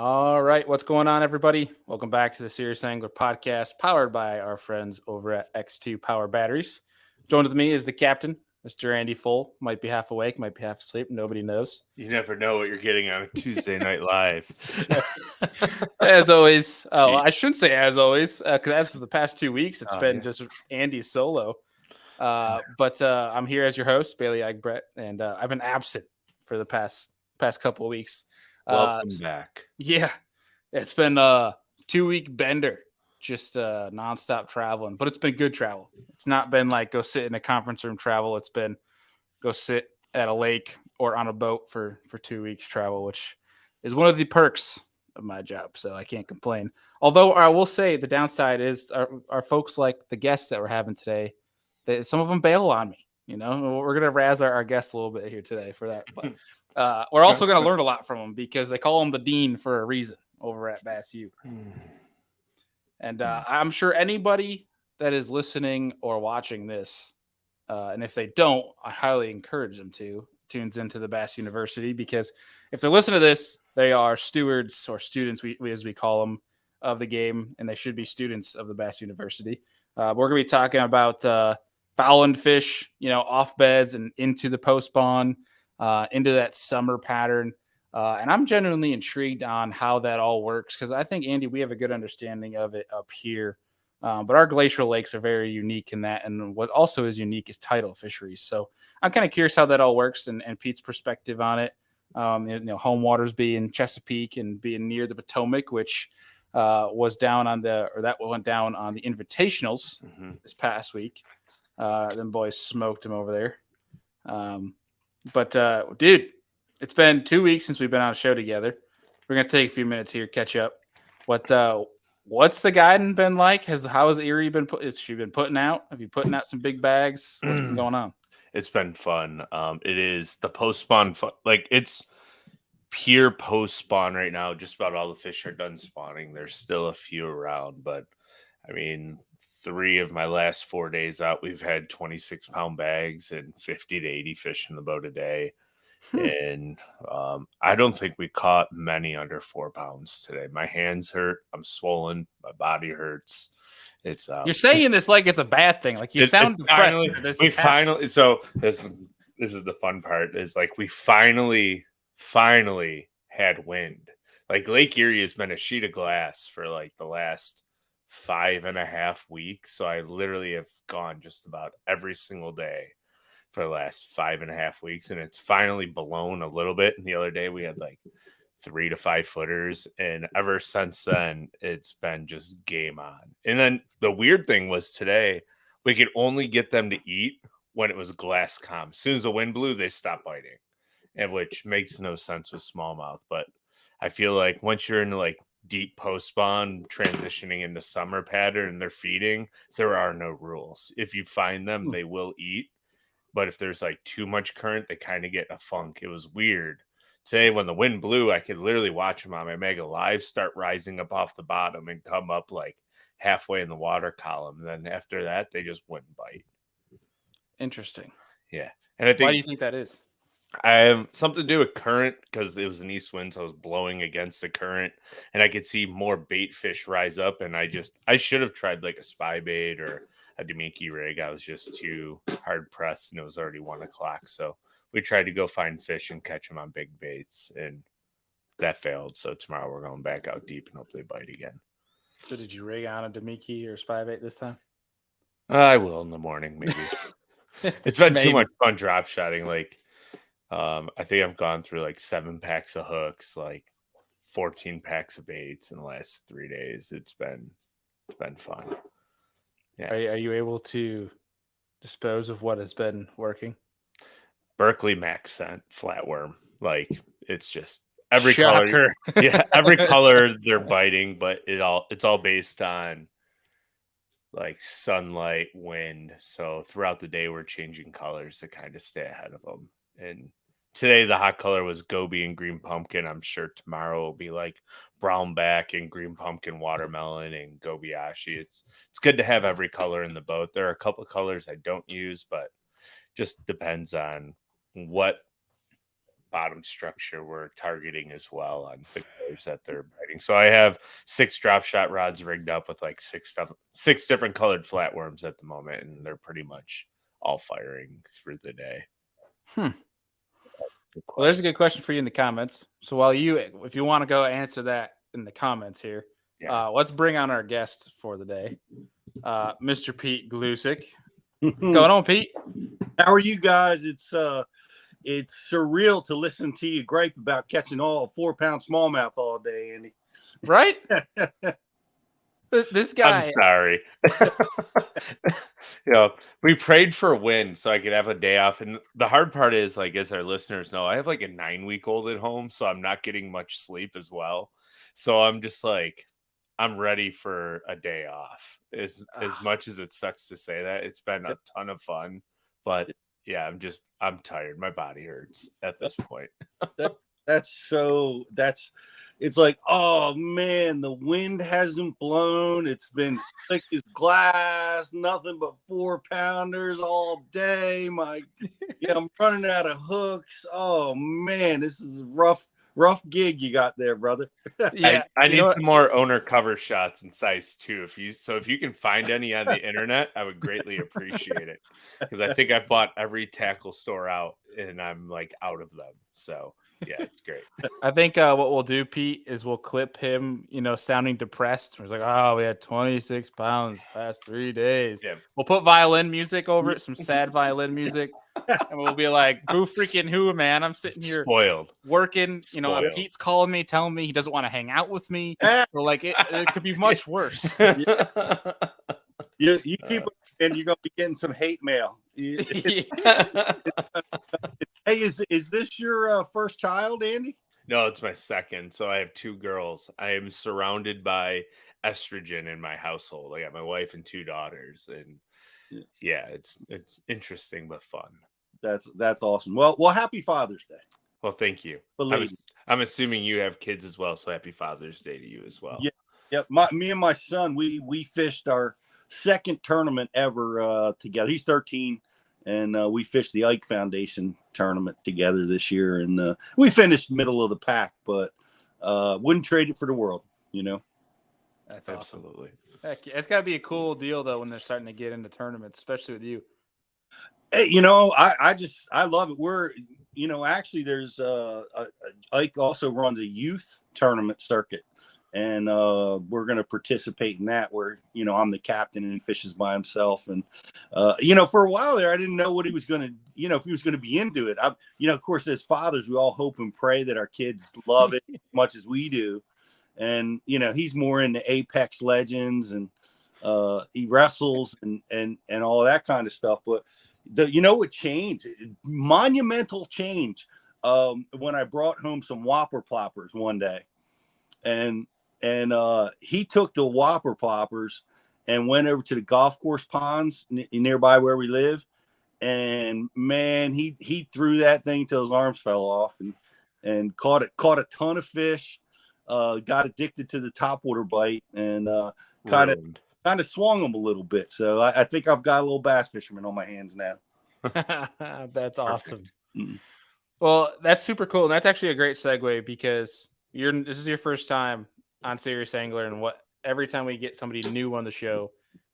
All right, what's going on, everybody? Welcome back to the Serious Angler podcast, powered by our friends over at X2 Power Batteries. Joined with me is the captain, Mr. Andy Full. Might be half awake, might be half asleep. Nobody knows. You never know what you're getting on a Tuesday Night Live. As always, I shouldn't say as always, because as of the past 2 weeks, it's been just Andy's solo. But I'm here as your host, Bailey Agbrett, and I've been absent for the past couple of weeks. Welcome back. Yeah, it's been a 2-week bender, just nonstop traveling, but it's been good travel. It's not been like go sit in a conference room travel. It's been go sit at a lake or on a boat for 2 weeks travel, which is one of the perks of my job. So I can't complain. Although I will say the downside is our folks like the guests that we're having today, some of them bail on me. You know, we're going to razz our guests a little bit here today for that. But we're also going to learn a lot from them because they call him the dean for a reason over at Bass U. And I'm sure anybody that is listening or watching this, and if they don't, I highly encourage them to tunes into the Bass University, because if they're listening to this, they are stewards or students, we as we call them, of the game, and they should be students of the Bass University. We're going to be talking about fouling fish, off beds and into the post spawn, into that summer pattern. And I'm genuinely intrigued on how that all works, because I think, Andy, we have a good understanding of it up here. But our glacial lakes are very unique in that. And what also is unique is tidal fisheries. So I'm kind of curious how that all works and Pete's perspective on it. Home waters being Chesapeake and being near the Potomac, which went down on the invitationals this past week. Them boys smoked him over there. But dude, it's been 2 weeks since we've been on a show together. We're going to take a few minutes here, catch up. What's the guiding been like? How has Erie been? Has she been putting out? Have you putting out some big bags? What's been going on? It's been fun. It is the post spawn fun. Like, it's pure post spawn right now. Just about all the fish are done spawning. There's still a few around, but I mean, 3 of my last 4 days out, we've had 26-pound bags and 50 to 80 fish in the boat a day. And I don't think we caught many under 4 pounds today. My hands hurt. I'm swollen. My body hurts. It's you're saying this like it's a bad thing. Like you sound depressed. So this is the fun part, is like we finally had wind. Like Lake Erie has been a sheet of glass for like the last 5.5 weeks. So I literally have gone just about every single day for the last 5.5 weeks, and it's finally blown a little bit. And the other day we had like 3 to 5 footers, and ever since then it's been just game on. And then the weird thing was today we could only get them to eat when it was glass calm. As soon as the wind blew, they stopped biting, and which makes no sense with smallmouth. But I feel like once you're in like deep post spawn transitioning into summer pattern and they're feeding, there are no rules. If you find them, they will eat. But if there's like too much current, they kind of get a funk. It was weird. Today, when the wind blew, I could literally watch them on my Mega Live start rising up off the bottom and come up like halfway in the water column. And then after that, they just wouldn't bite. Interesting. Yeah. And I think, why do you think that is? I have something to do with current, because it was an east wind, so I was blowing against the current, and I could see more bait fish rise up. And I should have tried like a spy bait or a Demiki rig. I was just too hard pressed, and it was already 1 o'clock. So we tried to go find fish and catch them on big baits, and that failed. So tomorrow we're going back out deep and hopefully bite again. So did you rig on a Demiki or spy bait this time? I will in the morning, maybe. It's been too much fun drop shotting. Like, I think I've gone through like 7 packs of hooks, like 14 packs of baits in the last 3 days. It's been fun. Yeah. Are you able to dispose of what has been working? Berkeley Max scent flatworm. Like, it's just every color. Yeah, every color they're biting, but it's all based on like sunlight, wind. So throughout the day, we're changing colors to kind of stay ahead of them. And today the hot color was goby and green pumpkin. I'm sure tomorrow will be like brown back and green pumpkin, watermelon, and gobiashi. It's good to have every color in the boat. There are a couple of colors I don't use, but just depends on what bottom structure we're targeting as well on the colors that they're biting. So I have 6 drop shot rods rigged up with like 6 different colored flatworms at the moment, and they're pretty much all firing through the day. Well, there's a good question for you in the comments. So if you want to go answer that in the comments here, let's bring on our guest for the day, Mr. Pete Gluszek. What's going on, Pete? How are you guys? It's surreal to listen to you gripe about catching all 4-pound smallmouth all day, Andy. Right? This guy. I'm sorry. We prayed for a win so I could have a day off. And the hard part is, like, as our listeners know, I have like a 9-week-old at home, so I'm not getting much sleep as well. So I'm just like, I'm ready for a day off. As much as it sucks to say that, it's been a ton of fun. But yeah, I'm tired. My body hurts at this point. It's like, oh man, the wind hasn't blown. It's been slick as glass, nothing but 4-pounders all day. I'm running out of hooks. Oh man, this is a rough gig you got there, brother. Yeah, I need some more owner cover shots in size 2. If you can find any on the internet, I would greatly appreciate it, because I think I've bought every tackle store out and I'm like out of them. So yeah, it's great. I think what we'll do, Pete, is we'll clip him, sounding depressed. He's like, oh, we had 26 pounds past 3 days. Yeah. We'll put violin music over it, some sad violin music. And we'll be like, who freaking who, man? I'm sitting here spoiled, working. Pete's calling me, telling me he doesn't want to hang out with me. So like it could be much worse. You keep and you're gonna be getting some hate mail. Hey, is this your first child, Andy? No, it's my second. So I have 2 girls. I am surrounded by estrogen in my household. I got my wife and 2 daughters, and yeah, it's interesting but fun. That's awesome. Well, happy Father's Day. Well, thank you. I'm assuming you have kids as well, so happy Father's Day to you as well. Yeah. Me and my son, we fished our second tournament ever together. He's 13, and we fished the Ike Foundation tournament together this year, and we finished middle of the pack, but wouldn't trade it for the world. That's absolutely. Heck, it's got to be a cool deal though when they're starting to get into tournaments, especially with you. Hey, I love it. We're actually there's Ike also runs a youth tournament circuit, and we're going to participate in that where I'm the captain and he fishes by himself. And for a while there I didn't know what he was going to if he was going to be into it. Of course, as fathers we all hope and pray that our kids love it as much as we do. And he's more into Apex Legends, and he wrestles and all of that kind of stuff. But what changed, monumental change, when I brought home some whopper ploppers one day, and he took the whopper ploppers and went over to the golf course ponds nearby where we live, and man, he threw that thing till his arms fell off, and caught a ton of fish. Got addicted to the topwater bite, and kind of swung them a little bit. So I think I've got a little bass fisherman on my hands now. That's awesome. Well, that's super cool. And that's actually a great segue, because this is your first time on Serious Angler, and every time we get somebody new on the show,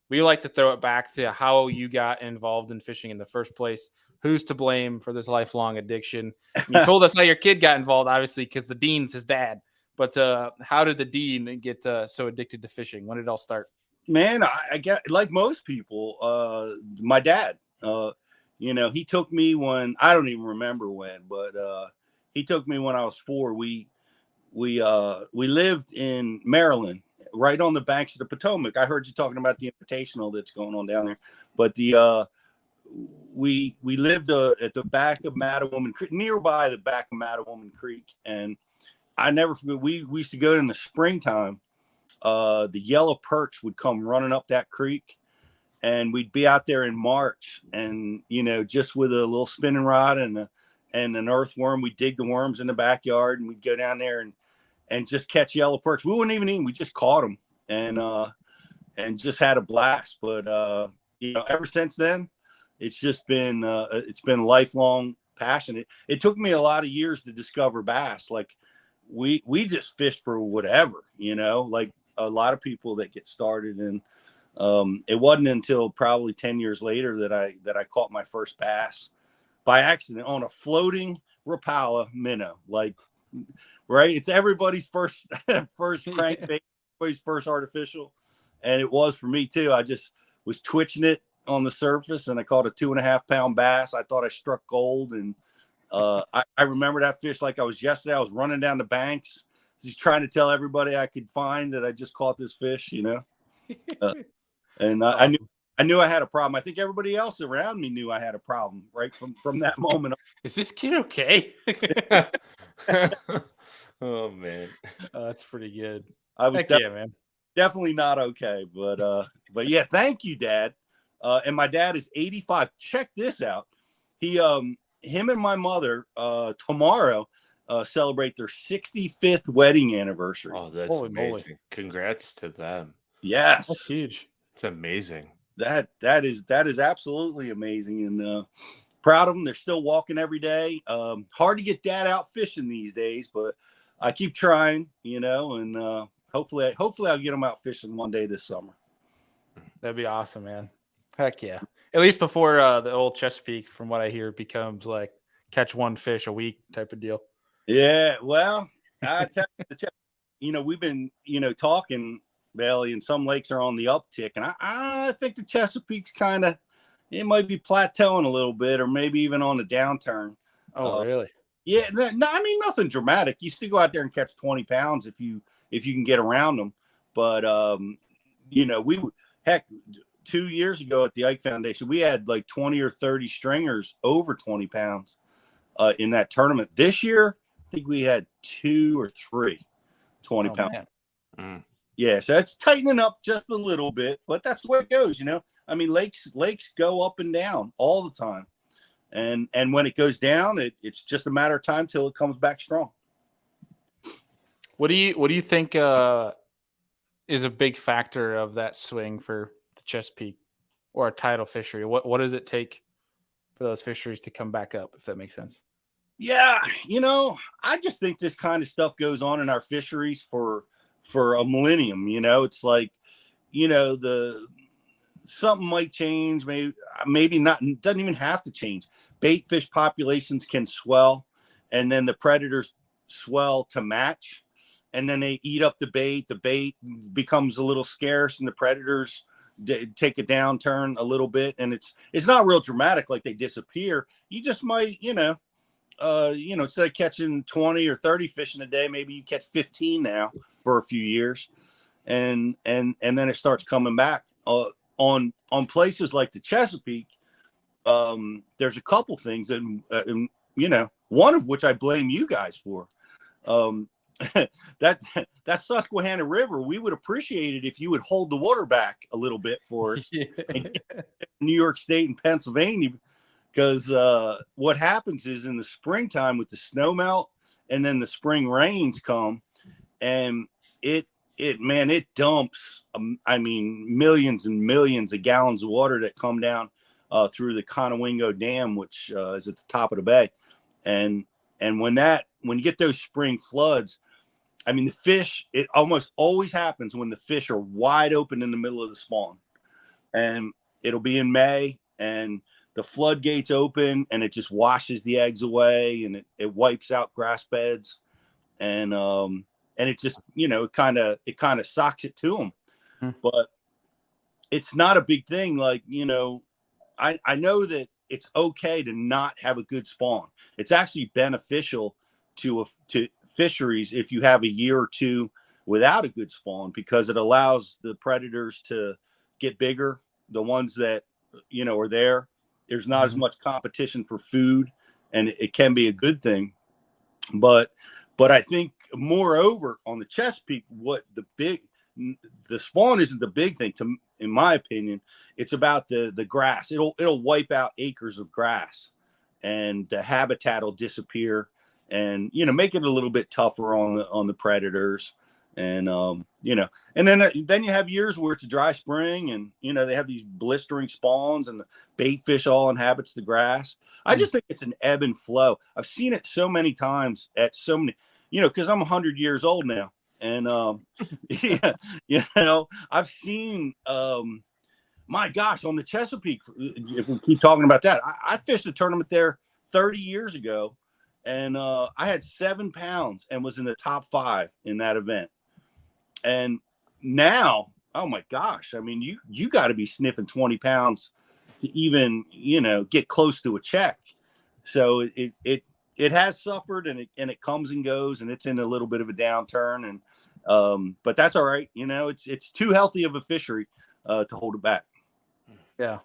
we like to throw it back to how you got involved in fishing in the first place. Who's to blame for this lifelong addiction? You told us how your kid got involved, obviously, because the dean's his dad. But how did the dean get so addicted to fishing? When did it all start? Man, I get, like most people, my dad, he took me when, I don't even remember when, but he took me when I was 4. We lived in Maryland, right on the banks of the Potomac. I heard you talking about the invitational that's going on down there, but we lived at the back of Mattawoman Creek, nearby the back of Mattawoman Creek, and I never forget, we used to go in the springtime. The yellow perch would come running up that creek, and we'd be out there in March, and just with a little spinning rod and an earthworm, we'd dig the worms in the backyard, and we'd go down there and just catch yellow perch. We wouldn't even eat them, we just caught them, and just had a blast. But ever since then, it's just been a lifelong passion. It took me a lot of years to discover bass. Like we just fished for whatever, like a lot of people that get started. And it wasn't until probably 10 years later that I caught my first bass by accident on a floating Rapala minnow. Like, right, it's everybody's first crankbait, everybody's first artificial, and it was for me too. I just was twitching it on the surface, and I caught a 2.5 pound bass. I thought I struck gold, and I remember that fish like I was yesterday. I was running down the banks, just trying to tell everybody I could find that I just caught this fish, and awesome. I knew I had a problem. I think everybody else around me knew I had a problem right from that moment. Is this kid okay? Oh man, that's pretty good. I was man. Definitely not okay, but yeah, thank you, Dad. And my dad is 85. Check this out. Him and my mother tomorrow celebrate their 65th wedding anniversary. Oh, that's Holy amazing! moly. Congrats to them. Yes, That's huge. It's amazing. That is absolutely amazing, and proud of them. They're still walking every day. Hard to get Dad out fishing these days, but I keep trying, and hopefully I'll get them out fishing one day this summer. That'd be awesome, man. Heck yeah. At least before the old Chesapeake, from what I hear, becomes like catch one fish a week type of deal. Yeah, well, I tell you, we've been, talking, Bailey, and some lakes are on the uptick, and I think the Chesapeake's it might be plateauing a little bit, or maybe even on the downturn. Oh, really? Yeah, no, I mean, nothing dramatic. You still go out there and catch 20 pounds if you can get around them. But heck, 2 years ago at the Ike Foundation, we had like 20 or 30 stringers over 20 pounds in that tournament. This year, I think we had 2 or 3 20 pounds. Yeah, so that's tightening up just a little bit, but that's the way it goes, I mean, lakes go up and down all the time. And when it goes down, it's just a matter of time till it comes back strong. What do you think is a big factor of that swing for the Chesapeake or a tidal fishery? What does it take for those fisheries to come back up, if that makes sense? Yeah, I just think this kind of stuff goes on in our fisheries for a millennium. It's like, something might change, maybe not. It doesn't even have to change. Bait fish populations can swell, and then the predators swell to match, and then they eat up the bait. The bait becomes a little scarce, and the predators take a downturn a little bit. And it's not real dramatic, like they disappear. You just might, instead of catching 20 or 30 fish in a day, maybe you catch 15 now for a few years, and then it starts coming back. On places like the Chesapeake, there's a couple things, and one of which I blame you guys for. That Susquehanna River, we would appreciate it if you would hold the water back a little bit for us. New York State and Pennsylvania, because what happens is in the springtime with the snow melt, and then the spring rains come, and it dumps, millions and millions of gallons of water that come down through the Conowingo Dam, which is at the top of the bay. And when you get those spring floods, the fish, it almost always happens when the fish are wide open in the middle of the spawn. And it'll be in May, and the floodgates open, and it just washes the eggs away, and it wipes out grass beds. And it just, it kind of socks it to them. But it's not a big thing. Like, I know that it's okay to not have a good spawn. It's actually beneficial to fisheries if you have a year or two without a good spawn, because it allows the predators to get bigger. The ones that, are there, there's not as much competition for food, and it can be a good thing. But I think, moreover, on the Chesapeake, the spawn isn't the big thing, in my opinion. It's about the grass. It'll wipe out acres of grass, and the habitat will disappear, and make it a little bit tougher on the predators. And you know, and then you have years where it's a dry spring, and you know they have these blistering spawns, and the bait fish all inhabits the grass. I just think it's an ebb and flow. I've seen it so many times at so many, you know, because I'm 100 years old now, and yeah, you know, I've seen my gosh, on the Chesapeake, if we keep talking about that, I fished a tournament there 30 years ago, and I had 7 pounds and was in the top 5 in that event. And now, oh my gosh, I mean, you got to be sniffing 20 pounds to even, you know, get close to a check. So it has suffered, and it comes and goes, and it's in a little bit of a downturn, and but that's all right. You know, it's too healthy of a fishery to hold it back. Yeah.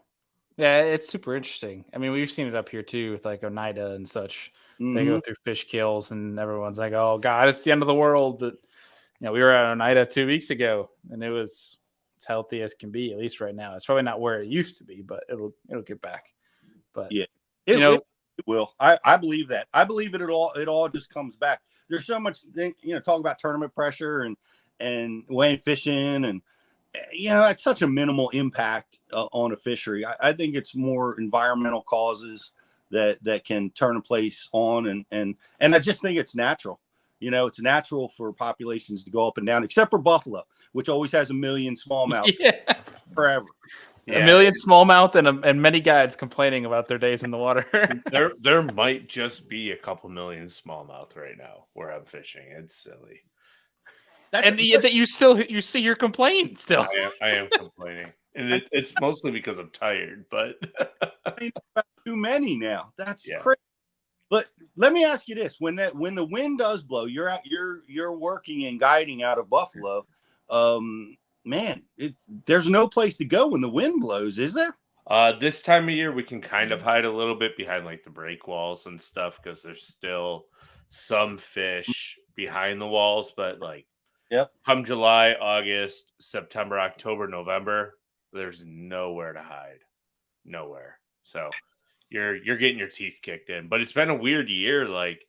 Yeah, it's super interesting. I mean, we've seen it up here too with like Oneida and such. They go through fish kills, and everyone's like, "Oh God, it's the end of the world." But you know, we were at Oneida 2 weeks ago, and it was as healthy as can be. At least right now, it's probably not where it used to be, but it'll get back. But yeah, you know, it will. I believe that. I believe it all just comes back. There's so much thing, you know, talk about tournament pressure and weighing fishing, and you know, it's such a minimal impact on a fishery. I think it's more environmental causes that can turn a place on, and I just think it's natural. You know, it's natural for populations to go up and down, except for buffalo, which always has a million smallmouth forever. A million smallmouth and many guides complaining about their days in the water. there might just be a couple million smallmouth right now where I'm fishing. It's silly. And yet that you see your complaint still. I am complaining, and it's mostly because I'm tired. But too many now. That's crazy. But let me ask you this: when the wind does blow, you're working and guiding out of Buffalo. Man, there's no place to go when the wind blows, is there? This time of year we can kind of hide a little bit behind like the break walls and stuff because there's still some fish behind the walls, but like. Yep. Come July, August, September, October, November, there's nowhere to hide. Nowhere. So you're getting your teeth kicked in. But it's been a weird year. Like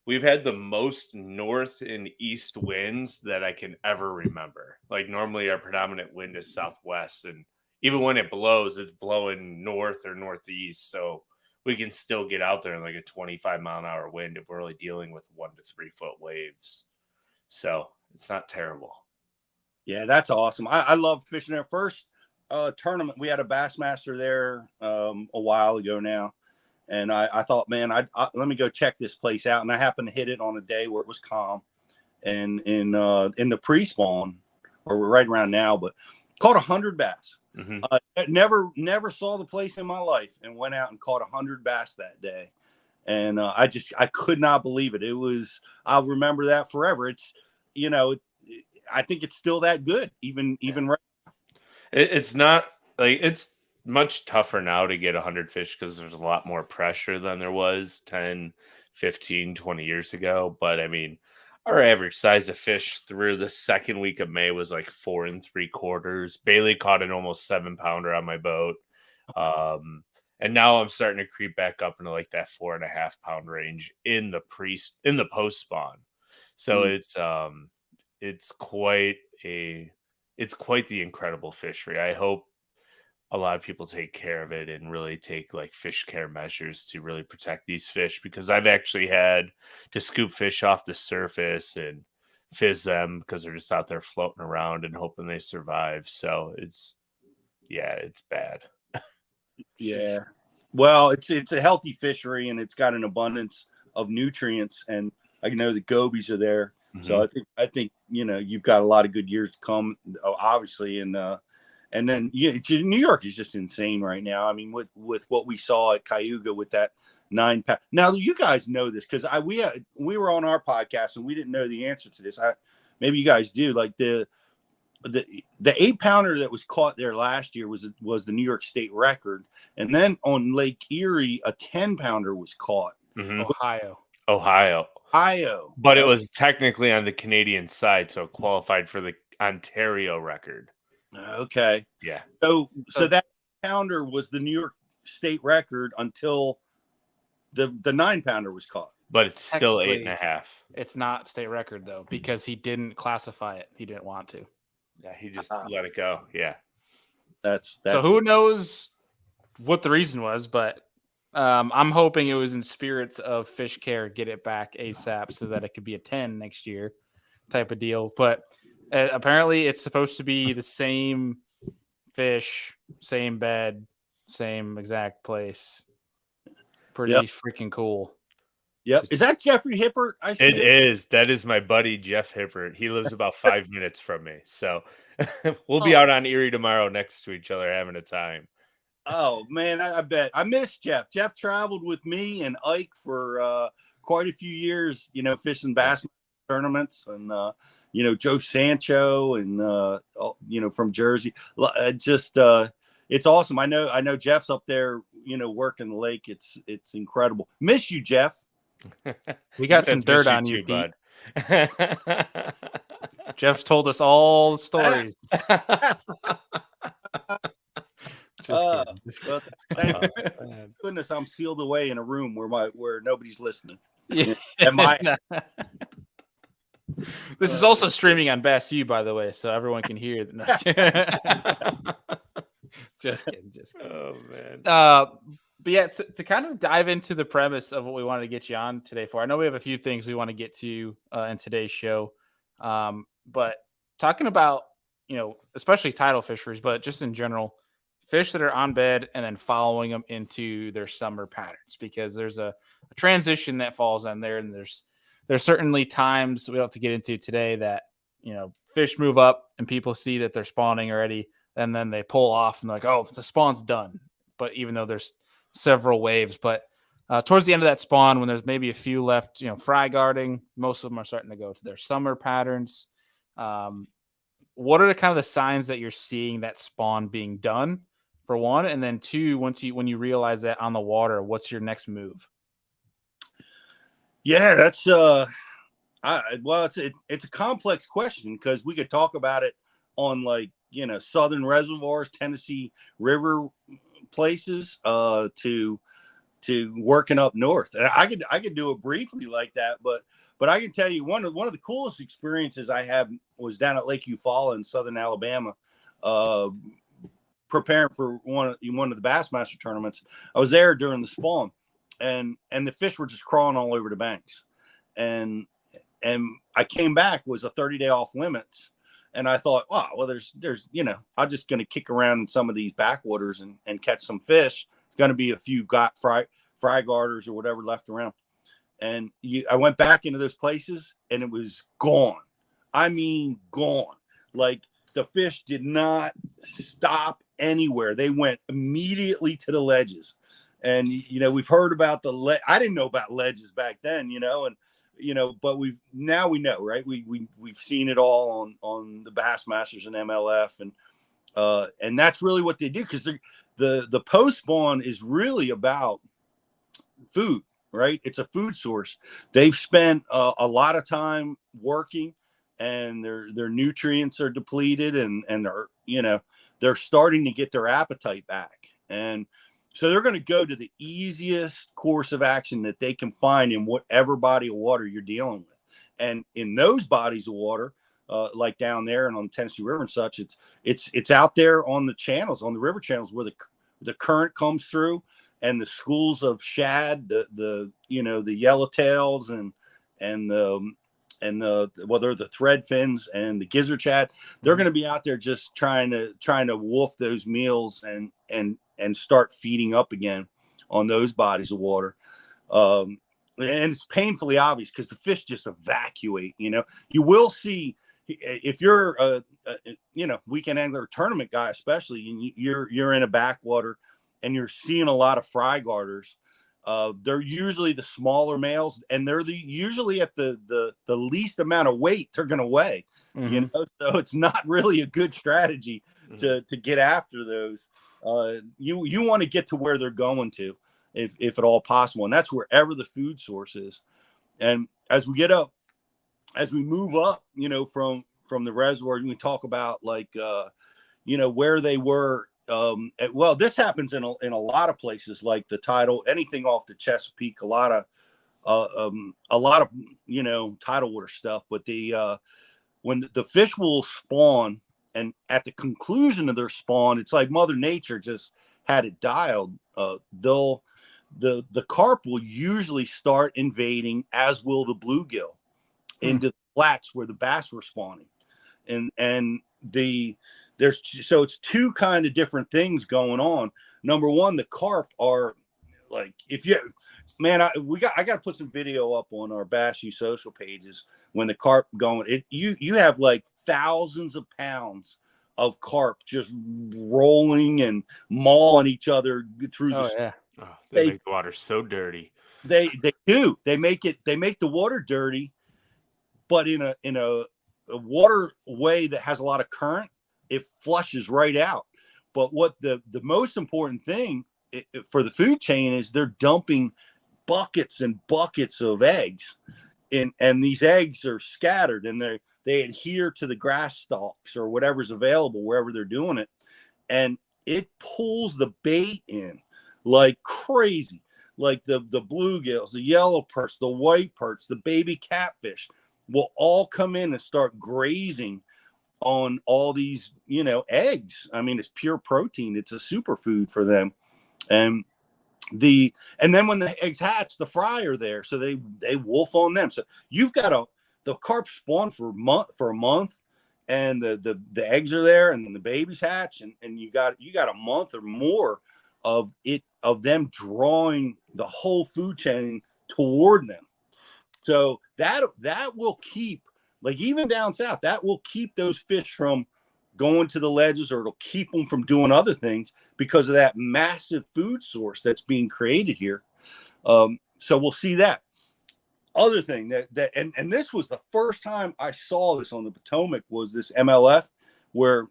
we've had the most north and east winds that I can ever remember. Like normally our predominant wind is southwest, and even when it blows, it's blowing north or northeast. So we can still get out there in like a 25-mile-an-hour wind if we're really dealing with 1 to 3 foot waves. So it's not terrible. Yeah, that's awesome. I love fishing there. First tournament, we had a Bassmaster there a while ago now. And I thought, man, let me go check this place out. And I happened to hit it on a day where it was calm. And in the pre-spawn, or we're right around now, but caught 100 bass. Never saw the place in my life, and went out and caught 100 bass that day. And I could not believe it. It was, I'll remember that forever. It's, you know, I think it's still that good, even right now. It's not like it's much tougher now to get 100 fish because there's a lot more pressure than there was 10, 15, 20 years ago. But I mean, our average size of fish through the second week of May was like 4 3/4. Bailey caught an almost 7-pounder on my boat. And now I'm starting to creep back up into like that 4.5 pound range in the post spawn. So it's quite the incredible fishery. I hope a lot of people take care of it and really take like fish care measures to really protect these fish, because I've actually had to scoop fish off the surface and fizz them because they're just out there floating around and hoping they survive. So it's bad. Yeah. Well, it's a healthy fishery, and it's got an abundance of nutrients, and I know the gobies are there. So I think you know, you've got a lot of good years to come, obviously, and then New York is just insane right now. I mean, with what we saw at Cayuga with that 9 pound. Now you guys know this because we were on our podcast and we didn't know the answer to this. Maybe you guys do. Like the 8-pounder that was caught there last year was the New York State record, and then on Lake Erie a 10-pounder was caught. Ohio. But it was technically on the Canadian side, so it qualified for the Ontario record. Okay. Yeah. So that pounder was the New York State record until the 9-pounder was caught. but it's still Technically, 8.5. It's not state record though, because he didn't classify it. He didn't want to. Yeah, he just let it go. Yeah. That's So who knows what the reason was, but I'm hoping it was in spirits of fish care, get it back ASAP so that it could be a 10 next year type of deal. But apparently it's supposed to be the same fish, same bed, same exact place. Pretty freaking cool. Yep. Is that Jeffrey Hippert? I see It is. That is my buddy Jeff Hippert. He lives about 5 minutes from me. So we'll be out on Erie tomorrow next to each other having a time. Oh man, I bet. I miss Jeff. Jeff traveled with me and Ike for quite a few years, fishing bass tournaments, and Joe Sancho and from Jersey. It's awesome. I know Jeff's up there, working the lake. It's incredible. Miss you, Jeff. We got some dirt on you, Pete. Bud. Jeff's told us all the stories. Just kidding. Thank goodness I'm sealed away in a room where nobody's listening. Yeah. This is also streaming on Bass U, by the way, so everyone can hear. Just kidding. Oh man. But yeah, to kind of dive into the premise of what we wanted to get you on today for, I know we have a few things we want to get to in today's show, but talking about, especially tidal fisheries, but just in general, fish that are on bed and then following them into their summer patterns, because there's a transition that falls on there, and there's certainly times we have to get into today that, fish move up and people see that they're spawning already, and then they pull off and they're like, oh, the spawn's done. But even though there's several waves, but towards the end of that spawn, when there's maybe a few left, fry guarding, most of them are starting to go to their summer patterns. What are the kind of the signs that you're seeing that spawn being done, for one? And then two, when you realize that on the water, what's your next move? Yeah, that's it's a complex question, because we could talk about it on southern reservoirs, Tennessee River places, to working up north. And I could do it briefly like that, but I can tell you one of the coolest experiences I had was down at Lake Eufaula in southern Alabama, preparing for one of the Bassmaster tournaments. I was there during the spawn, and the fish were just crawling all over the banks, and I came back, was a 30-day off limits. And I thought, wow, well, there's, I'm just going to kick around in some of these backwaters and catch some fish. It's going to be a few fry garters or whatever left around. And I went back into those places, and it was gone. I mean, gone. Like, the fish did not stop anywhere. They went immediately to the ledges. And, we've heard about I didn't know about ledges back then, but we know, right? We've seen it all on the Bassmasters and MLF, and that's really what they do, because the post spawn is really about food, right? It's a food source. They've spent a lot of time working, and their nutrients are depleted, and they're starting to get their appetite back, and so they're going to go to the easiest course of action that they can find in whatever body of water you're dealing with. And in those bodies of water, like down there and on the Tennessee River and such, it's out there on the channels, on the river channels, where the current comes through, and the schools of shad, the yellowtails and the thread fins and the gizzard shad, they're going to be out there just trying to wolf those meals and start feeding up again on those bodies of water. And it's painfully obvious, because the fish just evacuate. You will see, if you're a weekend angler, tournament guy especially, and you're in a backwater and you're seeing a lot of fry garters, they're usually the smaller males, and they're usually at the least amount of weight they're going to weigh. Mm-hmm. So it's not really a good strategy to get after those. You want to get to where they're going to, if at all possible, and that's wherever the food source is. And as we move up, from the reservoir, we talk about where they were. Well, this happens in a lot of places, like the Tidal, anything off the Chesapeake, a lot a lot of tidal water stuff. But when the fish will spawn, and at the conclusion of their spawn, it's like Mother Nature just had it dialed. The carp will usually start invading, as will the bluegill, into the flats where the bass were spawning, and so it's two kind of different things going on. Number one, the carp are like, if you, man, I got to put some video up on our Bass U social pages when the carp going. You have like thousands of pounds of carp just rolling and mauling each other through Oh yeah. Oh, they make the water so dirty. They do. They make the water dirty, but in a waterway that has a lot of current, it flushes right out. But what the most important thing for the food chain is they're dumping buckets and buckets of eggs, and these eggs are scattered, and they adhere to the grass stalks or whatever's available wherever they're doing it, and it pulls the bait in like crazy. Like the bluegills, the yellow perch, the white perch, the baby catfish will all come in and start grazing on all these, eggs. I mean, it's pure protein. It's a superfood for them. And then when the eggs hatch, the fry are there, so they wolf on them. So you've got the carp spawn for a month, and the eggs are there, and then the babies hatch, and you got a month or more of them drawing the whole food chain toward them. So that will keep, like, even down south, that will keep those fish from going to the ledges, or it'll keep them from doing other things because of that massive food source that's being created here. So we'll see that. Other thing and this was the first time I saw this on the Potomac, was this MLF where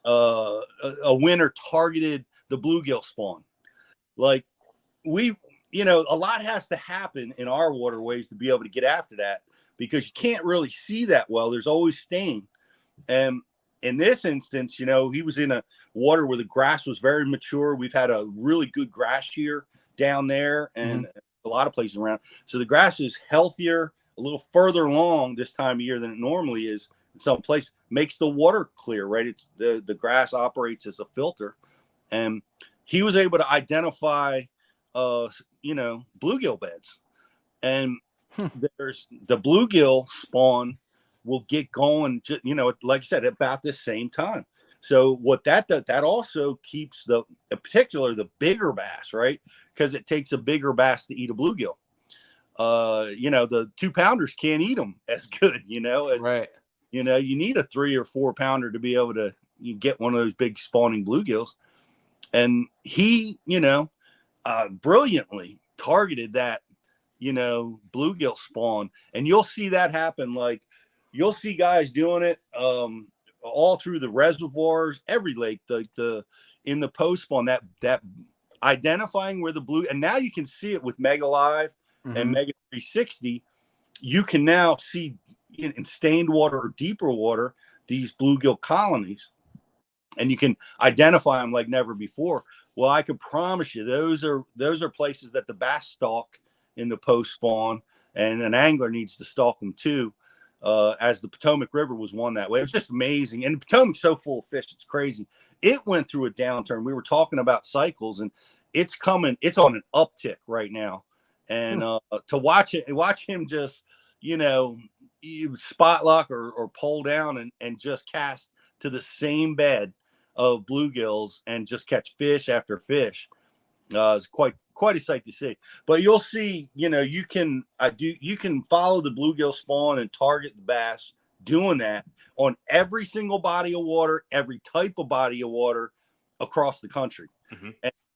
a winner targeted the bluegill spawn. Like, a lot has to happen in our waterways to be able to get after that, because you can't really see that well. There's always stain. And in this instance, he was in a water where the grass was very mature. We've had a really good grass year down there, and a lot of places around. So the grass is healthier, a little further along this time of year than it normally is in some place. Makes the water clear, right? It's the grass operates as a filter. And he was able to identify bluegill beds, and there's the bluegill spawn will get going, like I said, about the same time. So what that does, that also keeps in particular the bigger bass, right? Because it takes a bigger bass to eat a bluegill. The 2-pounders can't eat them as good, Right. You need a 3 or 4 pounder to be able to get one of those big spawning bluegills. And he, brilliantly targeted that, bluegill spawn. And you'll see that happen. Like, you'll see guys doing it all through the reservoirs, every lake, in the post spawn, that identifying where the blue, and now you can see it with Mega Live and Mega 360. You can now see in stained water or deeper water these bluegill colonies, and you can identify them like never before. Well, I can promise you those are places that the bass stalk in the post spawn, and an angler needs to stalk them too, as the Potomac River was one that way. It was just amazing. And the Potomac's so full of fish, it's crazy. It went through a downturn. We were talking about cycles, and it's on an uptick right now. And to watch him just, spot lock or pull down and just cast to the same bed of bluegills and just catch fish after fish, is quite a sight to see. But you'll see, you can follow the bluegill spawn and target the bass doing that on every single body of water, every type of body of water across the country.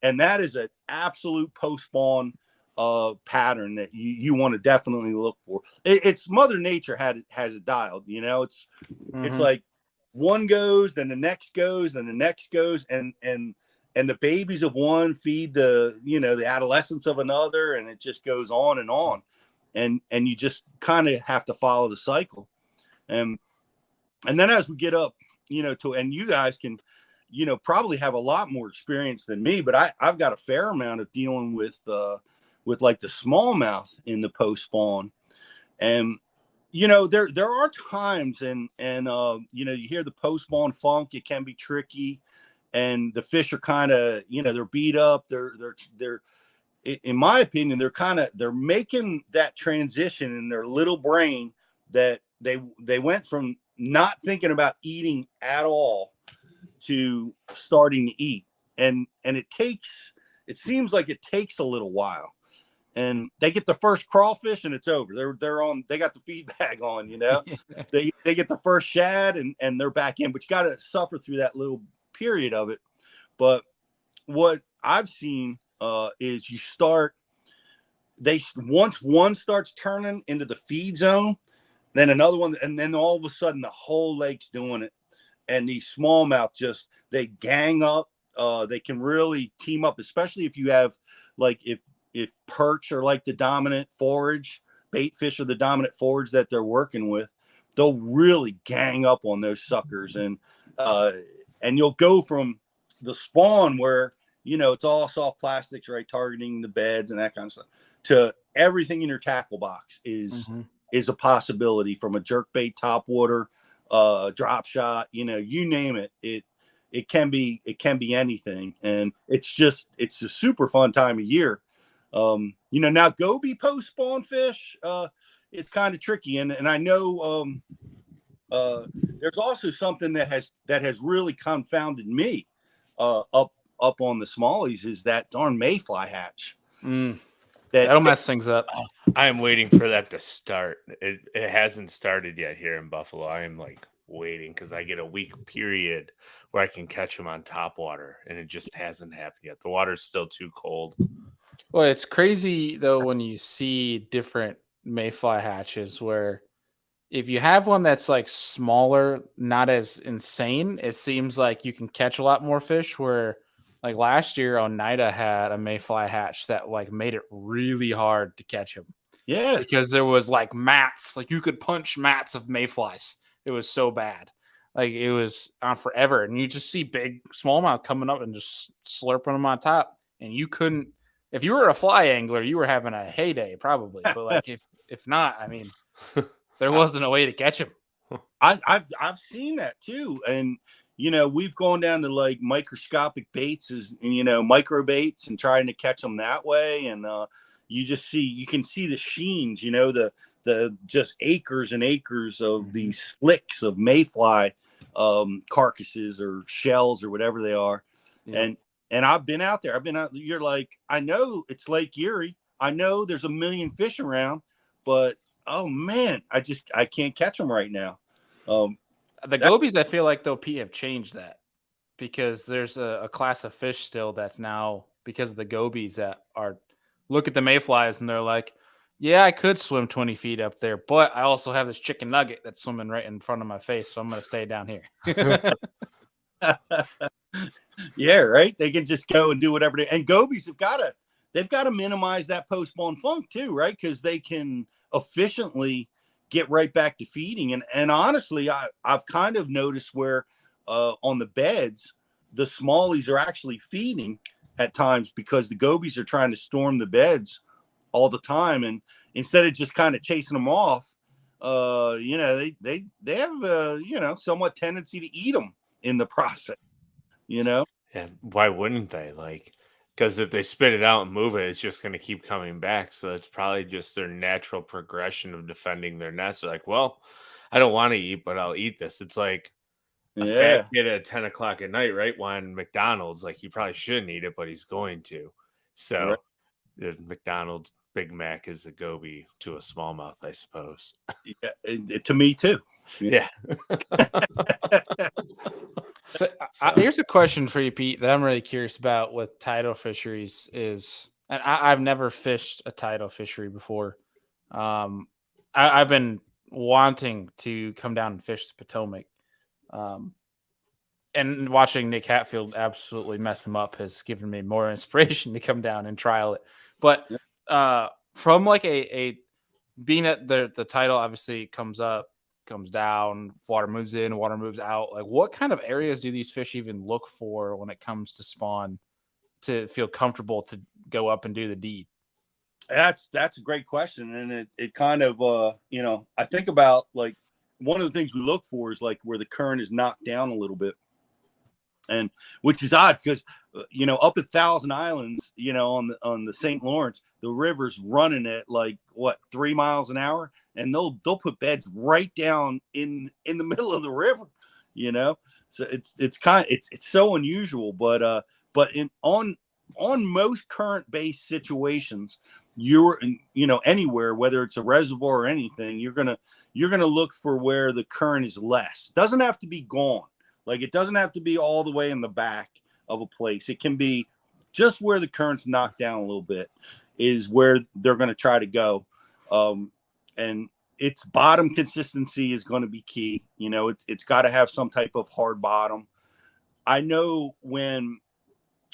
And that is an absolute post spawn pattern that you want to definitely look for. It's Mother Nature has it dialed. It's like one goes, then the next goes, then the next goes, and the babies of one feed the adolescents of another, and it just goes on, and you just kind of have to follow the cycle. And then as we get up, and you guys can, probably have a lot more experience than me, but I've got a fair amount of dealing with with like the smallmouth in the post spawn. And you know, there are times, and you know, you hear the post spawn funk. It can be tricky, and the fish are kind of, you know, they're beat up. They're in my opinion, they're making that transition in their little brain that they went from not thinking about eating at all to starting to eat, and it seems like it takes a little while, and they get the first crawfish and it's over. They got the feed bag on, you know. They get the first shad and they're back in, but you got to suffer through that little period of it. But what I've seen is once one starts turning into the feed zone, then another one, and then all of a sudden the whole lake's doing it. And these smallmouth they gang up. They can really team up, especially if you have, like, if perch are like the dominant forage, bait fish are the dominant forage that they're working with, they'll really gang up on those suckers. And you'll go from the spawn where, you know, it's all soft plastics, right, targeting the beds and that kind of stuff, to everything in your tackle box is a possibility, from a jerkbait, topwater, drop shot, you know, you name it. It can be anything, and it's a super fun time of year. You know, now goby post spawn fish, it's kind of tricky, and I know there's also something that has really confounded me up on the smallies, is that darn mayfly hatch. That'll mess things up. I am waiting for that to start. It hasn't started yet here in Buffalo. I am like waiting because I get a week period where I can catch them on top water, and it just hasn't happened yet. The water's still too cold. Well, it's crazy though when you see different mayfly hatches, where if you have one that's like smaller, not as insane, it seems like you can catch a lot more fish. Where like last year, Oneida had a mayfly hatch that like made it really hard to catch him. Yeah, because there was like mats, like you could punch mats of mayflies. It was so bad, like it was on forever, and you just see big smallmouth coming up and just slurping them on top, and you couldn't. If you were a fly angler, you were having a heyday probably, but like if not, I mean, there wasn't a way to catch him. I've seen that too, and you know, we've gone down to like microscopic baits, and you know, micro baits, and trying to catch them that way, and you can see the sheens, you know, the just acres and acres of these slicks of mayfly carcasses or shells or whatever they are. Yeah. And I've been out there. You're like, I know it's Lake Erie. I know there's a million fish around, but oh man, I can't catch them right now. The gobies, I feel like though, Pete, have changed that, because there's a class of fish still that's now, because of the gobies, that are look at the mayflies and they're like, yeah, I could swim 20 feet up there, but I also have this chicken nugget that's swimming right in front of my face, so I'm going to stay down here. Yeah, right. They can just go and do whatever and gobies they've got to minimize that post spawn funk too, right? Because they can efficiently get right back to feeding. And honestly, I've kind of noticed where on the beds, the smallies are actually feeding at times, because the gobies are trying to storm the beds all the time, and instead of just kind of chasing them off, you know, they have you know, somewhat tendency to eat them in the process, you know. And why wouldn't they? Like, because if they spit it out and move it, it's just going to keep coming back. So it's probably just their natural progression of defending their nest. They're like, well, I don't want to eat, but I'll eat this. It's like a fat kid at 10 o'clock at night, right? When McDonald's, like, he probably shouldn't eat it, but he's going to. So the McDonald's Big Mac is a goby to a smallmouth, I suppose. Yeah, to me too. Yeah. So here's a question for you, Pete, that I'm really curious about with tidal fisheries is, and I've never fished a tidal fishery before. I've been wanting to come down and fish the Potomac. And watching Nick Hatfield absolutely mess him up has given me more inspiration to come down and trial it. But from like a being that the tidal obviously comes up, comes down, water moves in, water moves out. Like, what kind of areas do these fish even look for when it comes to spawn to feel comfortable to go up and do the deed? That's a great question, and it kind of I think about like one of the things we look for is like where the current is knocked down a little bit, and which is odd because up at Thousand Islands, on the St. Lawrence, the river's running at like what 3 miles an hour, and they'll put beds right down in the middle of the river, so it's so unusual, but on most current based situations, you're anywhere, whether it's a reservoir or anything, you're gonna look for where the current is less. Doesn't have to be gone. Like it doesn't have to be all the way in the back of a place. It can be just where the current's knocked down a little bit is where they're going to try to go. And its bottom consistency is going to be key. It's got to have some type of hard bottom. I know when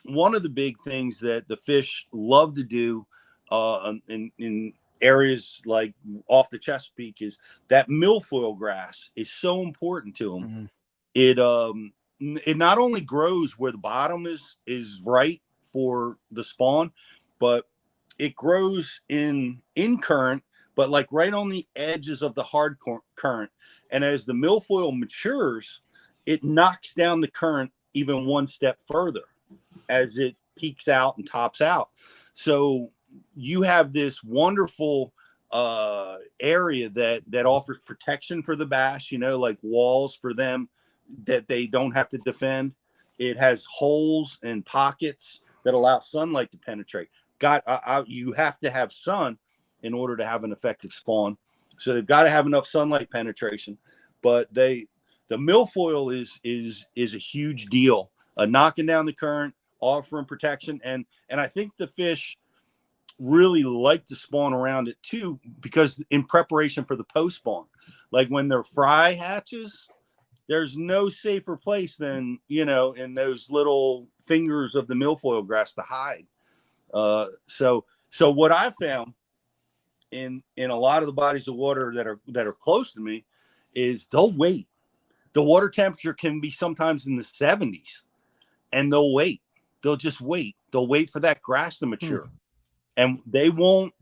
one of the big things that the fish love to do in areas like off the Chesapeake is that milfoil grass is so important to them. Mm-hmm. It not only grows where the bottom is right for the spawn, but it grows in current, but like right on the edges of the hard current. And as the milfoil matures, it knocks down the current even one step further as it peaks out and tops out. So you have this wonderful area that offers protection for the bass, like walls for them that they don't have to defend. It has holes and pockets that allow sunlight to penetrate. You have to have sun in order to have an effective spawn. So they've got to have enough sunlight penetration. But the milfoil is a huge deal. Knocking down the current, offering protection, and I think the fish really like to spawn around it too, because in preparation for the post spawn, like when their fry hatches, there's no safer place than in those little fingers of the milfoil grass to hide. So what I found in a lot of the bodies of water that are close to me is they'll wait. The water temperature can be sometimes in the 70s, and they'll wait. They'll just wait. They'll wait for that grass to mature, and they won't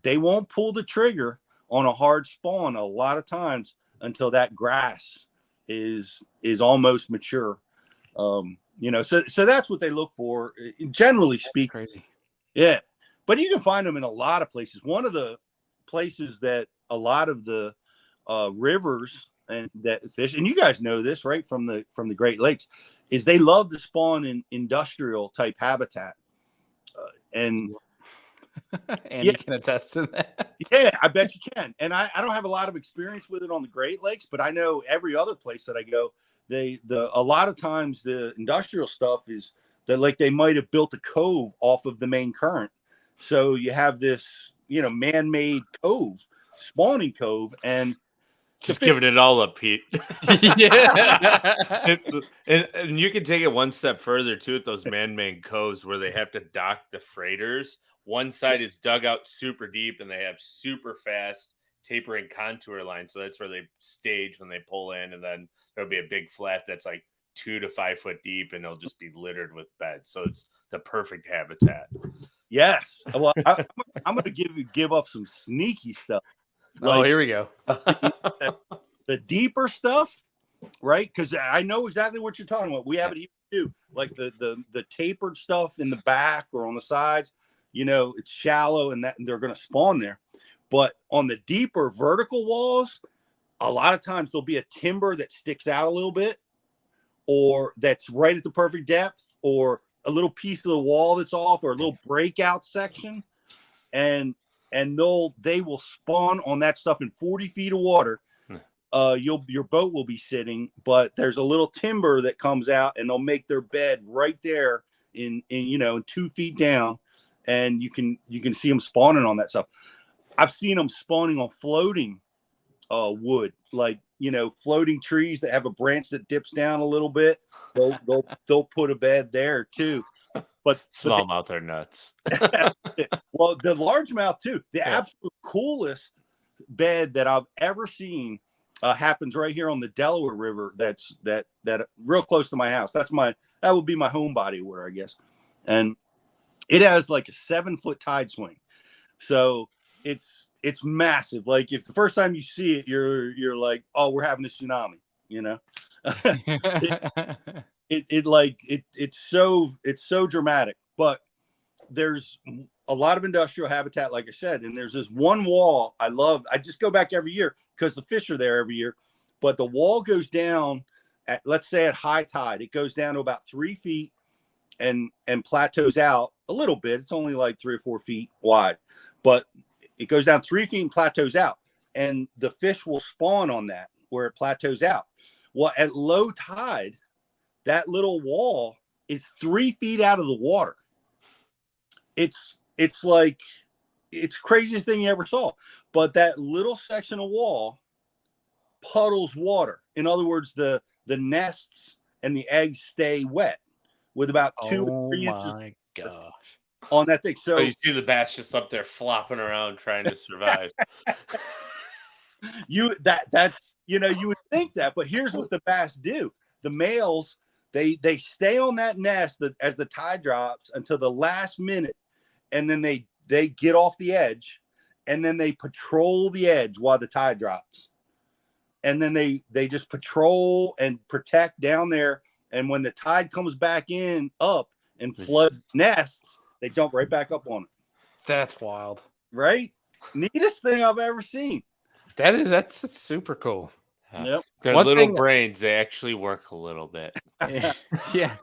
pull the trigger on a hard spawn a lot of times until that grass is almost mature. So that's what they look for, generally speaking. Crazy. Yeah, but you can find them in a lot of places. One of the places that a lot of the rivers and that fish, and you guys know this, right, from the Great Lakes, is they love to spawn in industrial type habitat. And you can attest to that. Yeah, I bet you can. And I don't have a lot of experience with it on the Great Lakes, but I know every other place that I go, a lot of times the industrial stuff is that like they might have built a cove off of the main current. So you have this, man-made cove, spawning cove, and just giving it all up, Pete. Yeah. and you can take it one step further too at those man-made coves where they have to dock the freighters. One side is dug out super deep, and they have super fast tapering contour lines. So that's where they stage when they pull in, and then there'll be a big flat that's like 2 to 5 foot deep, and it'll just be littered with beds. So it's the perfect habitat. Yes. Well, I'm going to give up some sneaky stuff. Like, here we go. The deeper stuff, right? Because I know exactly what you're talking about. We have it here too. Like the tapered stuff in the back or on the sides. It's shallow and they're going to spawn there. But on the deeper vertical walls, a lot of times there'll be a timber that sticks out a little bit, or that's right at the perfect depth, or a little piece of the wall that's off, or a little breakout section. And they will spawn on that stuff in 40 feet of water. Your boat will be sitting, but there's a little timber that comes out, and they'll make their bed right there in 2 feet down. And you can see them spawning on that stuff. I've seen them spawning on floating wood, like floating trees that have a branch that dips down a little bit. They'll put a bed there too. But smallmouth are nuts. Well, the largemouth too. The absolute coolest bed that I've ever seen happens right here on the Delaware River. That's real close to my house. That would be my home body water, I guess. And it has like a 7-foot tide swing. So it's massive. Like if the first time you see it, you're like, oh, we're having a tsunami, you know. It's so dramatic. But there's a lot of industrial habitat, like I said, and there's this one wall I love. I just go back every year because the fish are there every year. But the wall goes down at, let's say, at high tide. It goes down to about 3 feet and plateaus out a little bit. It's only like 3 or 4 feet wide, but it goes down 3 feet and plateaus out. And the fish will spawn on that where it plateaus out. Well, at low tide, that little wall is 3 feet out of the water. It's like, it's craziest thing you ever saw. But that little section of wall puddles water. In other words, the nests and the eggs stay wet with about 2 or 3 inches gosh. on that thing. So you see the bass just up there flopping around trying to survive. That's you would think that, but here's what the bass do. The males, they stay on that nest as the tide drops until the last minute, and then they get off the edge, and then they patrol the edge while the tide drops. And then they just patrol and protect down there. And when the tide comes back up and floods nests, they jump right back up on it. That's wild. Right? Neatest thing I've ever seen. That's super cool. Yep. Their little brains, they actually work a little bit. Yeah.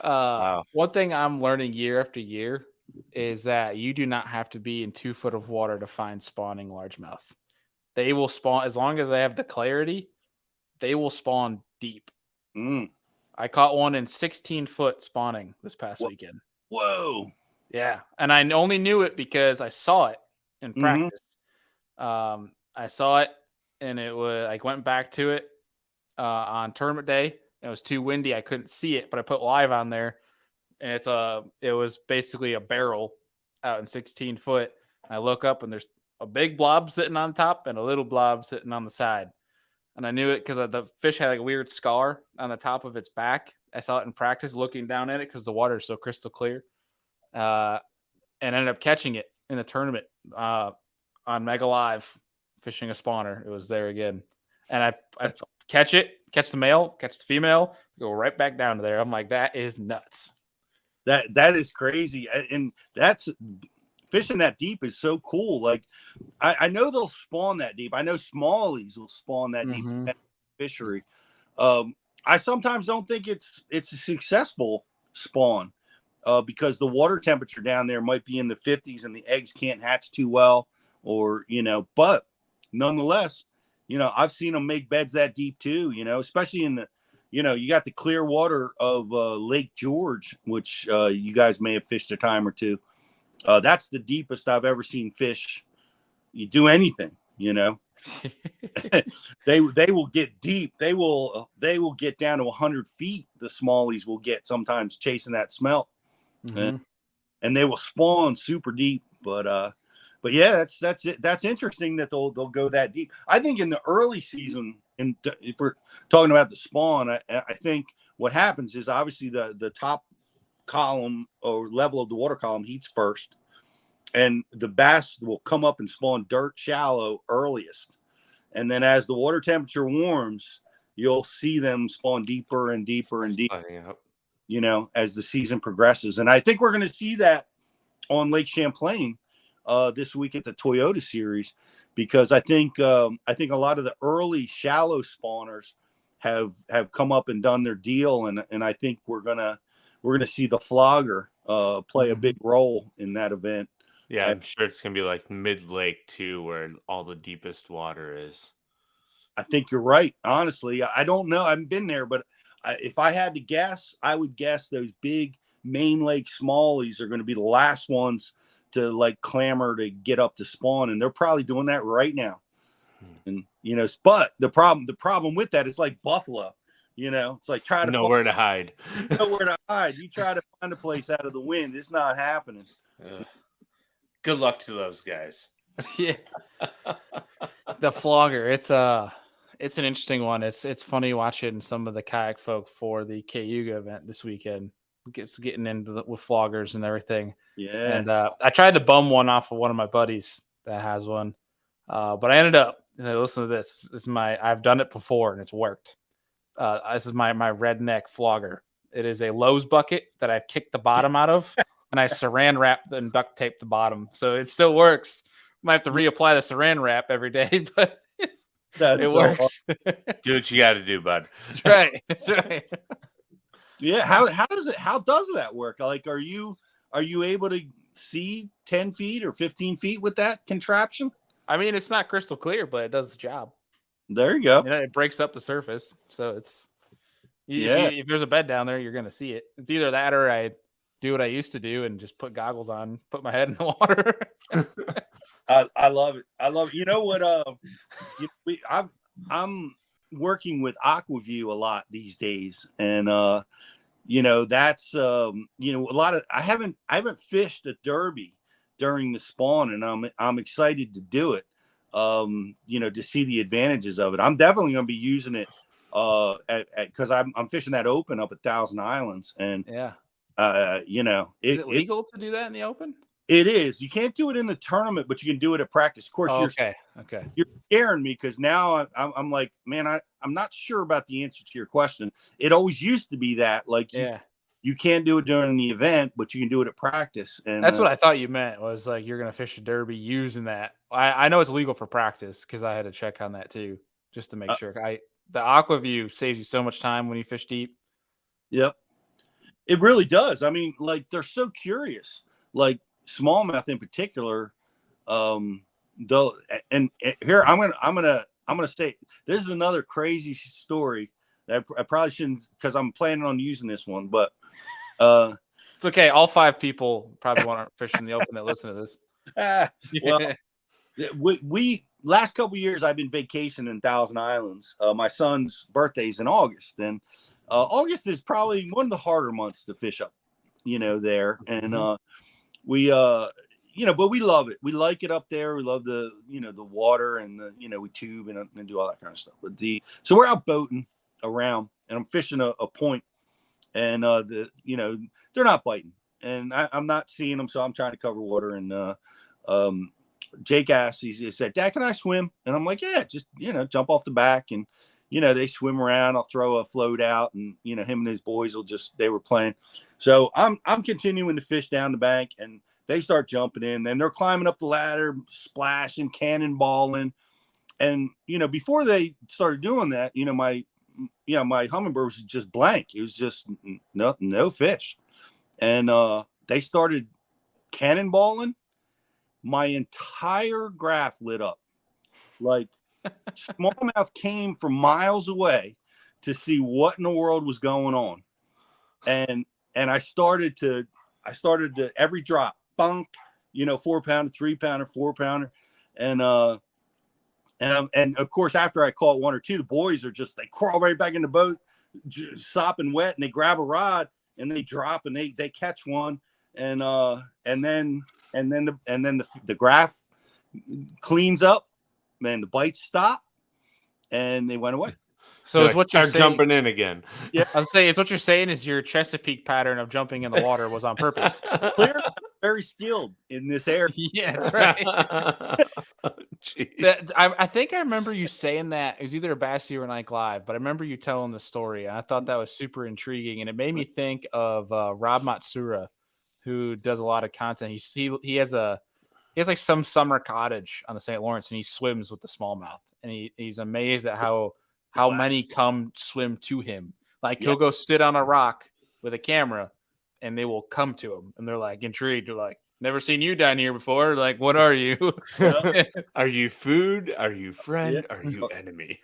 Wow. One thing I'm learning year after year is that you do not have to be in 2 foot of water to find spawning largemouth. They will spawn as long as they have the clarity. They will spawn deep. I caught one in 16 foot spawning this past weekend. Whoa. Yeah. And I only knew it because I saw it in practice. I saw it, and it was, I went back to it on tournament day. It was too windy. I couldn't see it, but I put live on there, and it was basically a barrel out in 16 foot. And I look up, and there's a big blob sitting on top and a little blob sitting on the side. And I knew it because the fish had like a weird scar on the top of its back. I saw it in practice looking down at it because the water is so crystal clear. And ended up catching it in the tournament on Mega Live, fishing a spawner. It was there again. And I catch the male, catch the female, go right back down to there. I'm like, that is nuts. That is crazy. And that's fishing that deep is so cool. Like I know they'll spawn that deep. I know smallies will spawn that deep in fishery. I sometimes don't think it's a successful spawn because the water temperature down there might be in the 50s and the eggs can't hatch too well, or but nonetheless, I've seen them make beds that deep too, especially in the you got the clear water of Lake George, which you guys may have fished a time or two. That's the deepest I've ever seen fish. You do anything, they will get deep. They will get down to 100 feet. The smallies will get sometimes chasing that smelt, and they will spawn super deep. But yeah, that's it. That's interesting that they'll go that deep. I think in the early season, if we're talking about the spawn, I think what happens is obviously the top column or level of the water column heats first, and the bass will come up and spawn dirt shallow earliest, and then as the water temperature warms, you'll see them spawn deeper and deeper and deeper, as the season progresses. And I think we're going to see that on Lake Champlain this week at the Toyota Series, because I think a lot of the early shallow spawners have come up and done their deal, and I think we're gonna see the flogger play a big role in that event. Yeah, I'm sure it's gonna be like mid-lake too, where all the deepest water is. I think you're right. Honestly, I don't know. I haven't been there, but if I had to guess, I would guess those big main lake smallies are going to be the last ones to like clamor to get up to spawn, and they're probably doing that right now. And but the problem with that is like buffalo. It's like trying to nowhere to hide. Nowhere to hide. You try to find a place out of the wind, it's not happening. Good luck to those guys. Yeah. The flogger, it's an interesting one. It's funny watching some of the kayak folk for the Cayuga event this weekend. getting into with floggers and everything. Yeah. And I tried to bum one off of one of my buddies that has one, but I ended up. Listen to this. This is I've done it before and it's worked. This is my redneck flogger. It is a Lowe's bucket that I kicked the bottom out of, and I saran wrapped and duct taped the bottom, so it still works. Might have to reapply the saran wrap every day, but it works. Do what you got to do, bud. That's right. That's right. Yeah. How does that work? Like, are you able to see 10 feet or 15 feet with that contraption? I mean, it's not crystal clear, but it does the job. There you go. It breaks up the surface, so it's if there's a bed down there, you're gonna see it. It's either that or I do what I used to do and just put goggles on, put my head in the water. I love it. I love it. You know what? I'm working with Aquaview a lot these days, and that's a lot of I haven't fished a derby during the spawn, and I'm excited to do it. To see the advantages of it. I'm definitely going to be using it because I'm fishing that open up at Thousand Islands, and yeah, is it legal to do that in the open? It is. You can't do it in the tournament, but you can do it at practice. Of course, okay. You're scaring me because now I'm like, man, I'm not sure about the answer to your question. It always used to be that, like, you can't do it during the event, but you can do it at practice. And that's what I thought you meant, was like you're going to fish a derby using that. I know it's legal for practice because I had to check on that too, just to make sure. The Aquaview saves you so much time when you fish deep. Yep. It really does. I mean, like, they're so curious, like smallmouth in particular. Though, and here I'm gonna say this is another crazy story that I probably shouldn't, because I'm planning on using this one, but it's okay. All 5 people probably want to fish in the open that listen to this. Well, we last couple of years I've been vacationing in Thousand Islands. My son's birthday's in August, and August is probably one of the harder months to fish up, there. And but we love it. We like it up there. We love the water and we tube and do all that kind of stuff. But so we're out boating around, and I'm fishing a point, and they're not biting, and I'm not seeing them, so I'm trying to cover water. And Jake asked, he said, "Dad, can I swim?" And I'm like, "Yeah, just jump off the back." And they swim around. I'll throw a float out, and him and his boys they were playing. So I'm continuing to fish down the bank, and they start jumping in. Then they're climbing up the ladder, splashing, cannonballing. And before they started doing that, my hummingbird was just blank. It was just no fish. And they started cannonballing. My entire graph lit up. Like, smallmouth came from miles away to see what in the world was going on. And I started to every drop, bunk, 4-pounder, 3-pounder, 4-pounder. And of course, after I caught 1 or 2, the boys they crawl right back in the boat, sopping wet, and they grab a rod and they drop and they catch one. And then the graph cleans up, and the bites stop, and they went away. So is what you're saying, jumping in again? Yeah, I'll say is what you're saying is your Chesapeake pattern of jumping in the water was on purpose. Clearly, I'm very skilled in this area. Yeah, that's right. I think I remember you saying that. It was either a Bass or an Ike Live, but I remember you telling the story, and I thought that was super intriguing, and it made me think of Rob Matsura, who does a lot of content. He has like some summer cottage on the St. Lawrence, and he swims with the smallmouth, and he's amazed at how many come swim to him. Like, he'll go sit on a rock with a camera, and they will come to him, and they're like intrigued. They're like, "Never seen you down here before. Like, what are you? Are you food? Are you friend? Are you enemy?"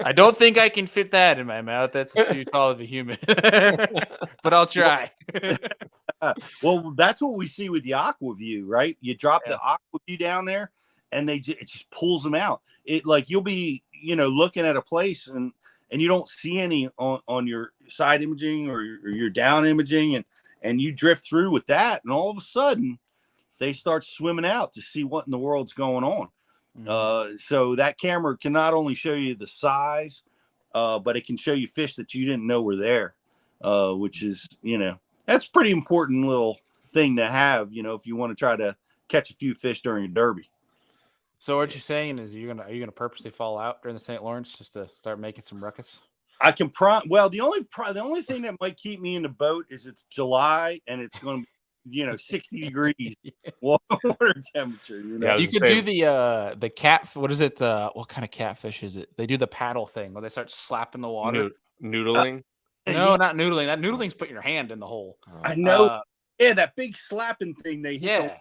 I don't think I can fit that in my mouth. That's too tall of a human. But I'll try. Well, that's what we see with the Aquaview, right? You drop the Aquaview down there, and it just pulls them out. It, like, you'll be looking at a place, and you don't see any on your side imaging or your down imaging, and you drift through with that, and all of a sudden they start swimming out to see what in the world's going on. Mm-hmm. So that camera can not only show you the size, but it can show you fish that you didn't know were there, which is that's a pretty important little thing to have, if you want to try to catch a few fish during a derby. So what you're saying is are you gonna purposely fall out during the St. Lawrence just to start making some ruckus? I can well, the only thing that might keep me in the boat is it's July and it's going to be 60 degrees water temperature. Yeah, You could do the cat. What is it? What kind of catfish is it? They do the paddle thing where they start slapping the water. Noodling. No, yeah. Not noodling. That noodling's putting your hand in the hole. I know. Yeah, that big slapping thing they hit.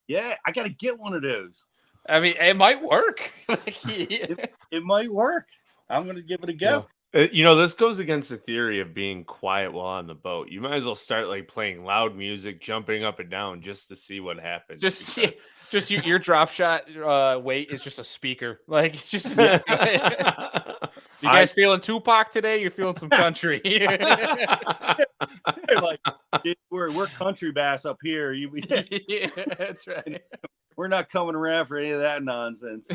Yeah, I got to get one of those. I mean, it might work. It might work. I'm going to give it a go. This goes against the theory of being quiet while on the boat. You might as well start like playing loud music, jumping up and down just to see what happens. Just your drop shot weight is just a speaker. Like it's just. You guys feeling Tupac today? You're feeling some country. Like we're country bass up here. Yeah, that's right. We're not coming around for any of that nonsense.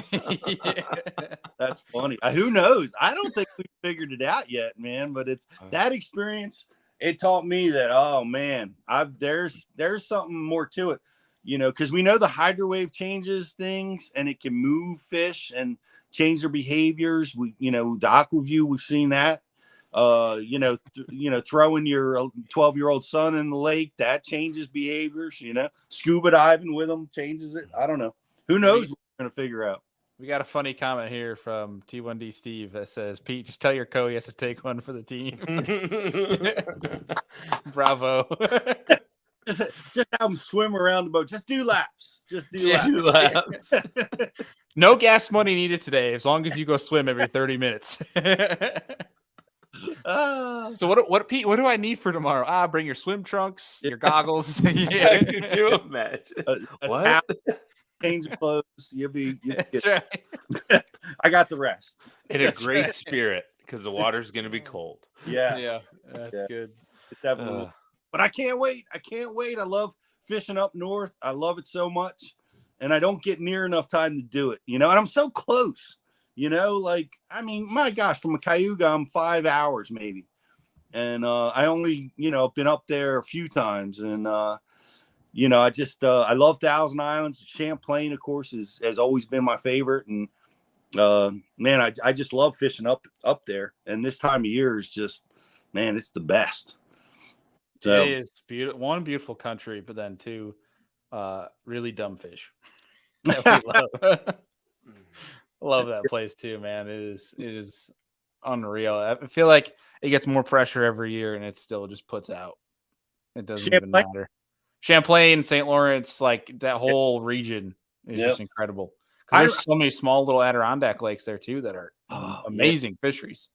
That's funny. Who knows? I don't think we figured it out yet, man. But it's that experience. It taught me that, oh man, there's something more to it, because we know the hydrowave changes things and it can move fish and change their behaviors. The AquaView, we've seen that. Throwing your 12-year-old son in the lake, that changes behaviors. Scuba diving with them changes it. I don't know. Who knows what we're gonna figure out. We got a funny comment here from T1D Steve that says, Pete, just tell your co he has to take one for the team. Bravo. Just have them swim around the boat. Just do laps. No gas money needed today, as long as you go swim every 30 minutes. So what Pete, what do I need for tomorrow? Bring your swim trunks, your goggles. Yeah. Could you imagine? What? Change of clothes. You'll be That's right. I got the rest. In a great spirit, because the water's gonna be cold. Yeah, that's good. Definitely. But I can't wait. I love fishing up north. I love it so much. And I don't get near enough time to do it, and I'm so close. My gosh, from a Cayuga, I'm 5 hours maybe. And I only, been up there a few times. And, I love Thousand Islands. Champlain, of course, has always been my favorite. And, man, I just love fishing up there. And this time of year is just, man, it's the best. So, it is beautiful. One, beautiful country, but then two, really dumb fish that we love. Love that place too, man. It is unreal. I feel like it gets more pressure every year, and it still just puts out. It doesn't even matter. Champlain, St. Lawrence, like that whole region is just incredible. There's so many small little Adirondack lakes there too that are amazing fisheries.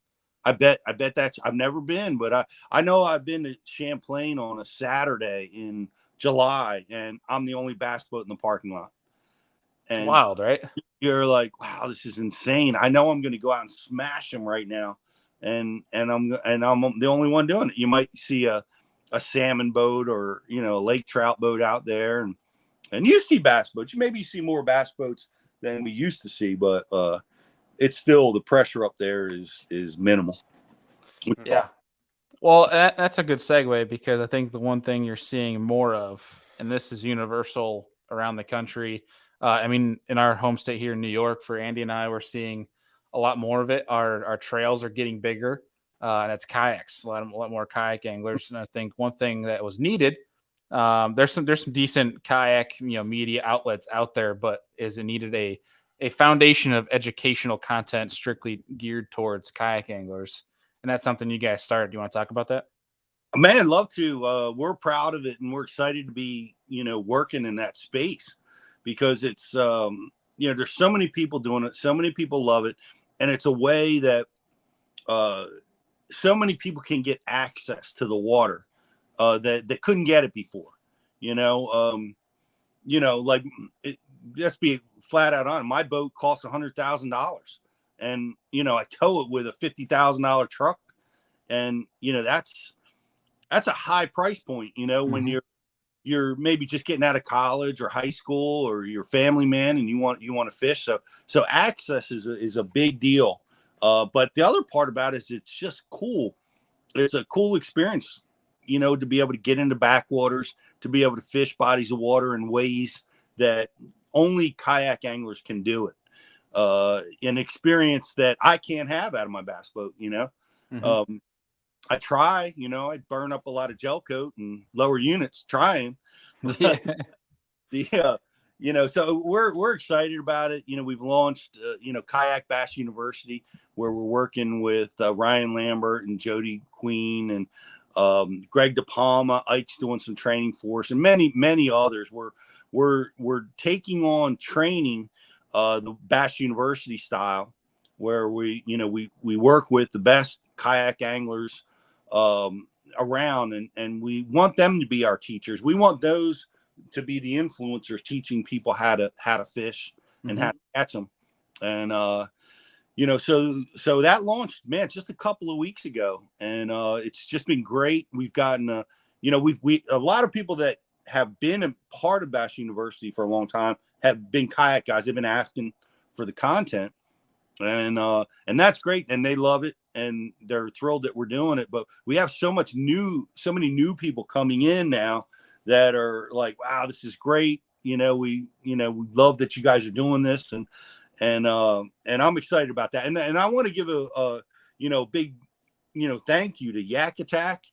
I bet that I've never been, but I know I've been to Champlain on a Saturday in July, and I'm the only bass boat in the parking lot. And it's wild, right? You're like, wow, this is insane. I know I'm going to go out and smash them right now, and I'm the only one doing it. You might see a salmon boat or a lake trout boat out there, and you see bass boats. Maybe you see more bass boats than we used to see, but it's still, the pressure up there is minimal. Yeah. Well, that's a good segue, because I think the one thing you're seeing more of, and this is universal around the country. In our home state here in New York, for Andy and I, we're seeing a lot more of it. Our trails are getting bigger, and it's kayaks. A lot more kayak anglers. And I think one thing that was needed, there's some decent kayak media outlets out there, but it needed a foundation of educational content strictly geared towards kayak anglers, and that's something you guys started. Do you want to talk about that? Man, love to. We're proud of it, and we're excited to be working in that space. Because it's, there's so many people doing it. So many people love it. And it's a way that so many people can get access to the water that couldn't get it before. Let's be flat out on it. My boat costs $100,000. And, I tow it with a $50,000 truck. And, that's a high price point, when you're maybe just getting out of college or high school, or you're a family man and you want to fish. So access is a big deal. But the other part about it is it's just cool. It's a cool experience, to be able to get into backwaters, to be able to fish bodies of water in ways that only kayak anglers can do it. An experience that I can't have out of my bass boat, I try, I burn up a lot of gel coat and lower units trying. Yeah. So we're excited about it. We've launched, Kayak Bass University, where we're working with Ryan Lambert and Jody Queen and Greg DePalma. Ike's doing some training for us, and many, many others. We're taking on training the Bass University style, where we work with the best kayak anglers around, and we want them to be our teachers. We want those to be the influencers, teaching people how to fish and how to catch them. And so that launched, man, just a couple of weeks ago, and it's just been great. We've gotten a lot of people that have been a part of Bass University for a long time have been kayak guys. They've been asking for the content, and that's great, and they love it, and they're thrilled that we're doing it. But we have so many new people coming in now that are like, wow, this is great. We love that you guys are doing this, and I'm excited about that. And I want to give a big, thank you to Yak Attack,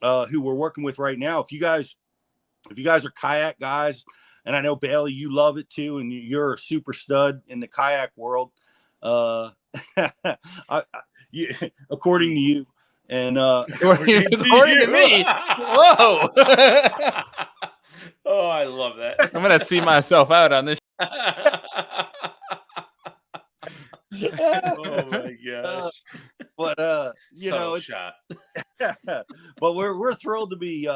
who we're working with right now. If you guys are kayak guys, and I know Bailey, you love it too, and you're a super stud in the kayak world, according to you, and according to me. Whoa. Oh, I love that. I'm gonna see myself out on this. Oh my gosh. But shot. but we're thrilled to be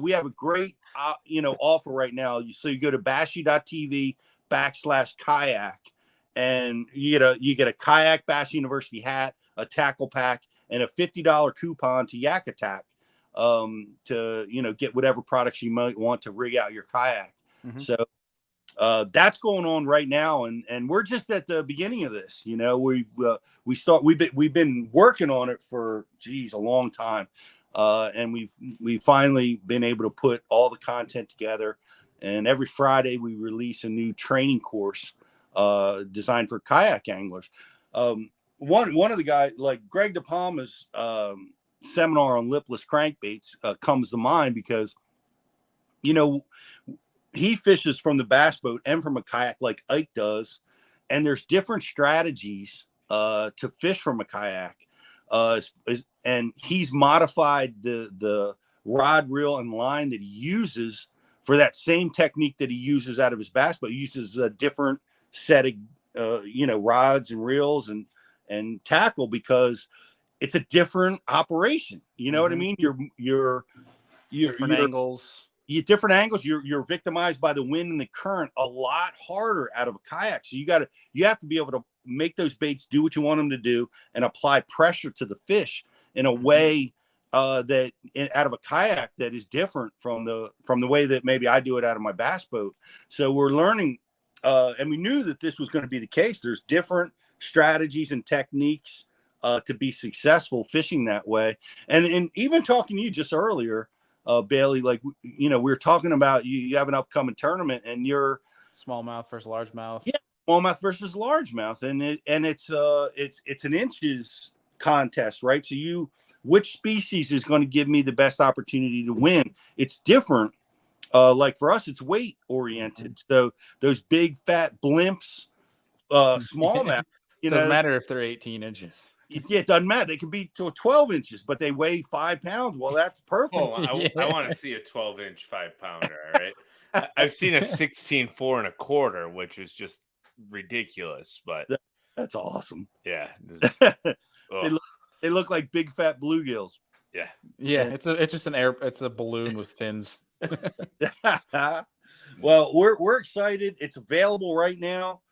we have a great offer right now. So you go to bashy.tv/kayak, and you get a Kayak Bass University hat, a tackle pack, and a $50 coupon to Yak Attack to get whatever products you might want to rig out your kayak. So that's going on right now, and we're just at the beginning of this. We've been working on it for a long time, and we've finally been able to put all the content together. And every Friday we release a new training course designed for kayak anglers. One of the guys, like Greg DePalma's seminar on lipless crankbaits comes to mind, because he fishes from the bass boat and from a kayak like Ike does, and there's different strategies to fish from a kayak, and he's modified the rod, reel, and line that he uses for that same technique that he uses out of his bass boat. He uses a different set of rods and reels and tackle, because it's a different operation. You know what I mean? You're different angles. Different angles. You're victimized by the wind and the current a lot harder out of a kayak. So you have to be able to make those baits do what you want them to do, and apply pressure to the fish in a way that out of a kayak that is different from the way that maybe I do it out of my bass boat. So we're learning, and we knew that this was going to be the case. There's different strategies and techniques to be successful fishing that way. And even talking to you just earlier, Bailey, like, we were talking about you have an upcoming tournament, and you're smallmouth versus largemouth. Yeah, smallmouth versus largemouth, and it's an inches contest, right? So which species is going to give me the best opportunity to win? It's different. Like for us, it's weight oriented. So those big fat blimps, smallmouth, doesn't matter if they're 18 inches. It doesn't matter. They can be to 12 inches, but they weigh 5 pounds. Well, that's perfect. Oh, I want to see a 12-inch 5-pounder. All right. I've seen a 16 4.25, which is just ridiculous, but that's awesome. Yeah. They look like big fat bluegills. Yeah. Yeah. It's just it's a balloon with fins. Well, we're excited. It's available right now.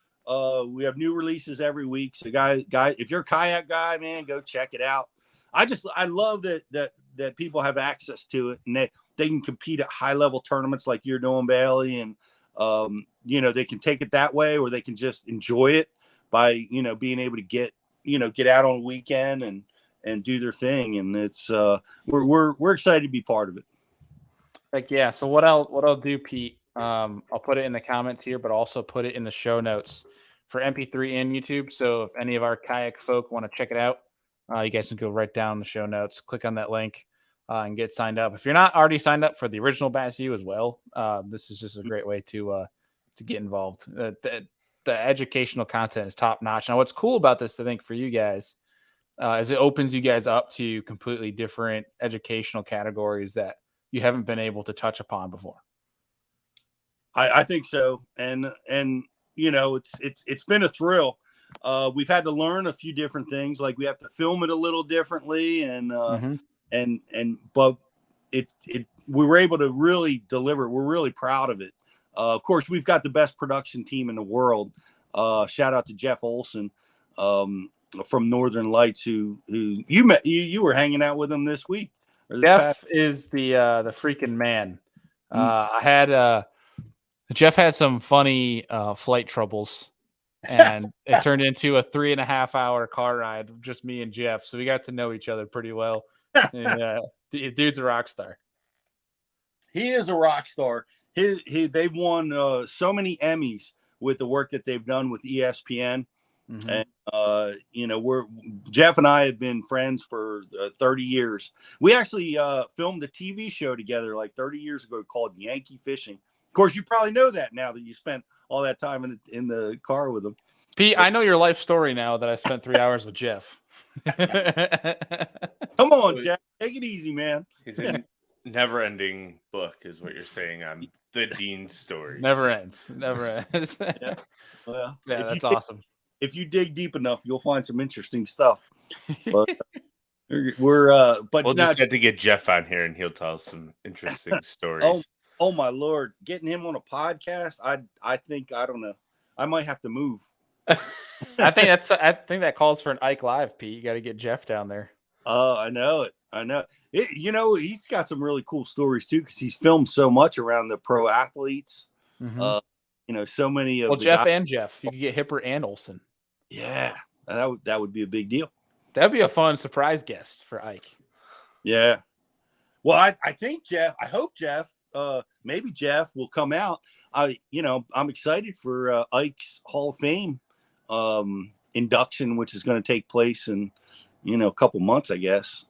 We have new releases every week. So guy, if you're a kayak guy, man, go check it out. I love that people have access to it, and they can compete at high level tournaments like you're doing, Bailey. And, they can take it that way, or they can just enjoy it by, being able to get out on a weekend and do their thing. And it's we're excited to be part of it. Heck yeah. So what I'll do, Pete, I'll put it in the comments here, but also put it in the show notes for MP3 and YouTube. So if any of our kayak folk want to check it out, you guys can go right down the show notes, click on that link, and get signed up. If you're not already signed up for the original Bass U as well, this is just a great way to get involved. The educational content is top notch. Now, what's cool about this, I think, for you guys, is it opens you guys up to completely different educational categories that you haven't been able to touch upon before. I think so. And you know, it's been a thrill. We've had to learn a few different things. Like we have to film it a little differently but we were able to really deliver. We're really proud of it. Of course, we've got the best production team in the world. Shout out to Jeff Olson from Northern Lights, who you met. You were hanging out with him this week. Jeff is the freaking man. I had Jeff had some funny flight troubles, and it turned into a 3.5 hour car ride, just me and Jeff. So we got to know each other pretty well. And, dude's a rock star. He is a rock star. They've won so many Emmys with the work that they've done with ESPN. And you know, Jeff and I have been friends for 30 years. We actually filmed a TV show together like 30 years ago called Yankee Fishing. Of course, you probably know that now that you spent all that time in the car with him. Pete, I know your life story now that I spent 3 hours with Jeff. Come on, Jeff, take it easy, man. He's a never-ending book, is what you're saying on the Dean stories. Never ends. Yeah, well, yeah, that's awesome. If you dig deep enough, you'll find some interesting stuff. But we'll just have to get Jeff on here, and he'll tell us some interesting stories. Oh my Lord, getting him on a podcast, I think, I don't know, I might have to move. I think that calls for an Ike Live, Pete. You got to get Jeff down there. Oh, I know it. You know, he's got some really cool stories too, because he's filmed so much around the pro athletes. You know, so many of Jeff and Jeff. You could get Hipper and Olson. Yeah, that would be a big deal. That'd be a fun surprise guest for Ike. Yeah. Well, I think Jeff. I hope Jeff. Maybe Jeff will come out. I'm excited for Ike's Hall of Fame induction, which is going to take place in a couple months, I guess.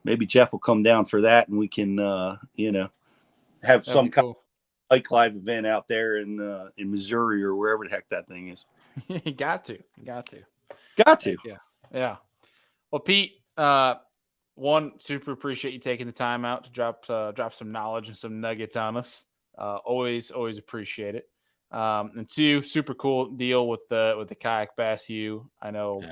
Maybe Jeff will come down for that, and we can have some kind of Ike Live event out there in Missouri or wherever the heck that thing is. You got to. Yeah. Well, Pete, super appreciate you taking the time out to drop some knowledge and some nuggets on us. Always appreciate it. And two, super cool deal with the Kayak Bass U. I know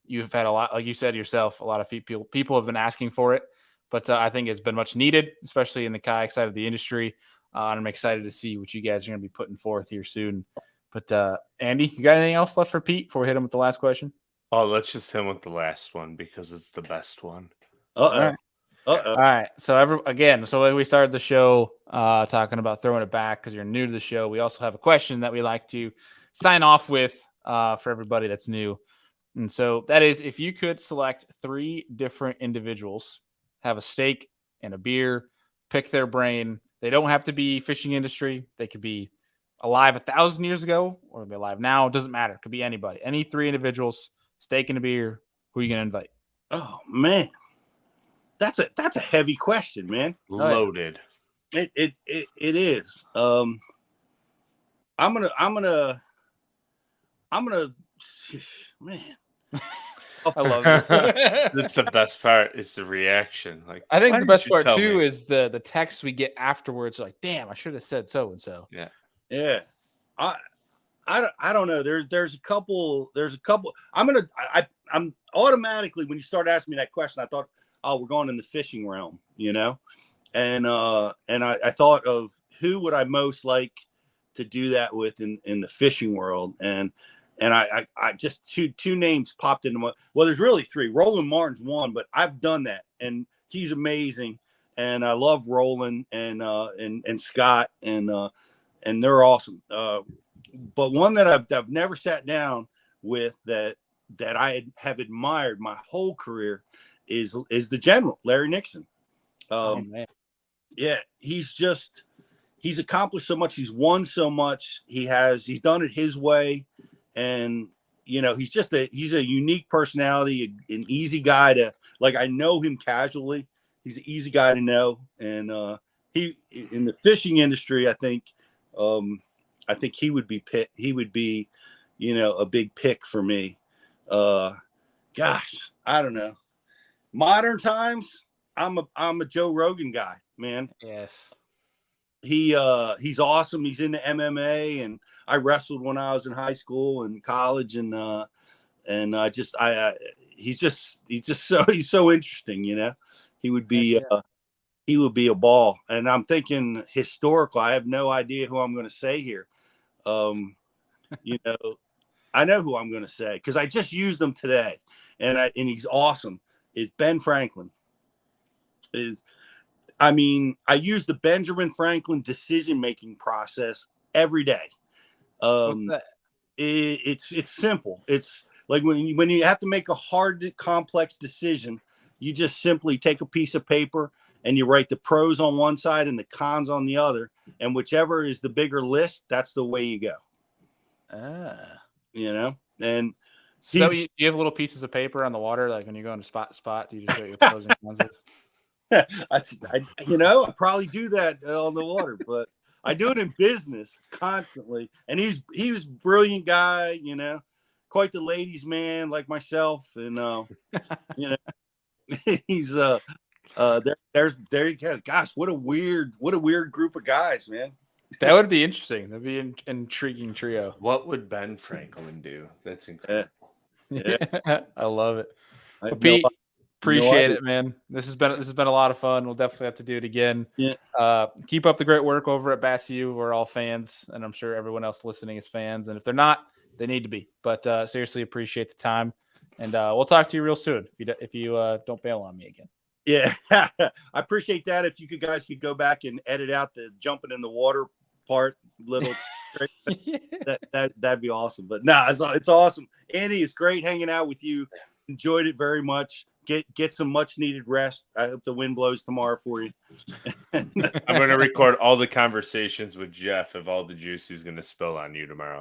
you've had a lot, like you said yourself, a lot of people have been asking for it, but I think it's been much needed, especially in the kayak side of the industry. And I'm excited to see what you guys are going to be putting forth here soon. But Andy, you got anything else left for Pete before we hit him with the last question? Oh, let's just hit him with the last one because it's the best one. All right. So so we started the show talking about throwing it back because you're new to the show. We also have a question that we like to sign off with for everybody that's new. And so that is, if you could select 3 different individuals, have a steak and a beer, pick their brain. They don't have to be fishing industry. They could be alive 1,000 years ago or be alive now. It doesn't matter. It could be anybody. Any 3 individuals, steak and a beer. Who are you going to invite? Oh man, that's a heavy question, man. Loaded. It is. I'm gonna. Man. I love this. That's the best part is the reaction. Like, I think the best part too is the text we get afterwards. Like, damn, I should have said so and so. Yeah. I don't know. There's a couple. I'm automatically, when you start asking me that question, I thought, oh, we're going in the fishing realm, and I thought of who would I most like to do that with in the fishing world, and I just two names popped into my. Well, there's really 3. Roland Martin's one, but I've done that, and he's amazing, and I love Roland and Scott, and they're awesome. But one that I've never sat down with that that I have admired my whole career is the general, Larry Nixon. Oh man. Yeah, he's accomplished so much. He's won so much. He's done it his way. And, he's a unique personality, an easy guy to, like, I know him casually. He's an easy guy to know. And he, in the fishing industry, I think he would be a big pick for me. Gosh, I don't know. Modern times, I'm a Joe Rogan guy, man. Yes. He's awesome. He's into MMA, and I wrestled when I was in high school and college, and he's so interesting. He would be a ball. And I'm thinking historical. I have no idea who I'm going to say here. I know who I'm going to say because I just used them today, and he's awesome. Is Ben Franklin. I use the Benjamin Franklin decision-making process every day. What's that? It's simple. It's like when you have to make a hard, complex decision, you just simply take a piece of paper and you write the pros on one side and the cons on the other, and whichever is the bigger list, that's the way you go. And so you have little pieces of paper on the water, like when you go into spot to spot, do you just write your pros and cons? I probably do that on the water, but I do it in business constantly. And he was a brilliant guy, quite the ladies' man like myself. And, he's, there you go. Gosh, what a weird group of guys, man. That would be interesting. That'd be an intriguing trio. What would Ben Franklin do? That's incredible. Yeah. I love it. But Pete, appreciate it, man. This has been a lot of fun. We'll definitely have to do it again. Yeah. Keep up the great work over at Bass U. We're all fans, and I'm sure everyone else listening is fans. And if they're not, they need to be. But seriously, appreciate the time, and we'll talk to you real soon. If you don't bail on me again. Yeah, I appreciate that. If you guys could go back and edit out the jumping in the water part, that'd be awesome. But no, it's awesome. Andy, it's great hanging out with you. Enjoyed it very much. Get some much needed rest. I hope the wind blows tomorrow for you. I'm going to record all the conversations with Jeff of all the juice he's going to spill on you tomorrow.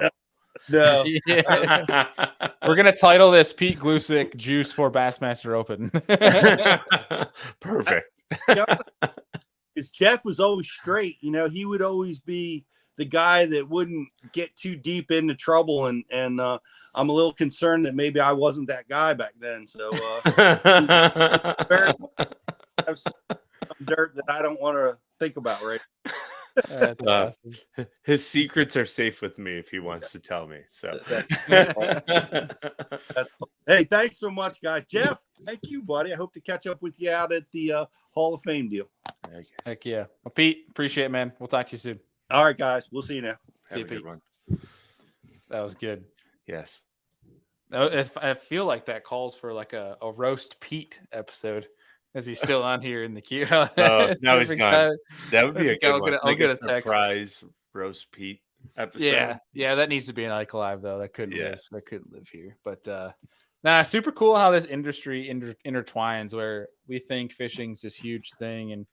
No. We're going to title this Pete Gluszek Juice for Bassmaster Open. Perfect. Because Jeff was always straight. He would always be the guy that wouldn't get too deep into trouble. And I'm a little concerned that maybe I wasn't that guy back then. So have some dirt that I don't want to think about, right? That's awesome. His secrets are safe with me if he wants to tell me. So, hey, thanks so much, guys. Jeff, thank you, buddy. I hope to catch up with you out at the Hall of Fame deal. Heck yeah. Well, Pete, appreciate it, man. We'll talk to you soon. All right, guys. We'll see you now. See you, Pete. That was good. Yes. I feel like that calls for like a roast Pete episode. Is he still on here in the queue? Oh, no, he's gone. That would be a good one. I'll get a text. Surprise roast Pete episode. Yeah, that needs to be an Ike Live though. That couldn't live here. But super cool how this industry intertwines. Where we think fishing's this huge thing, and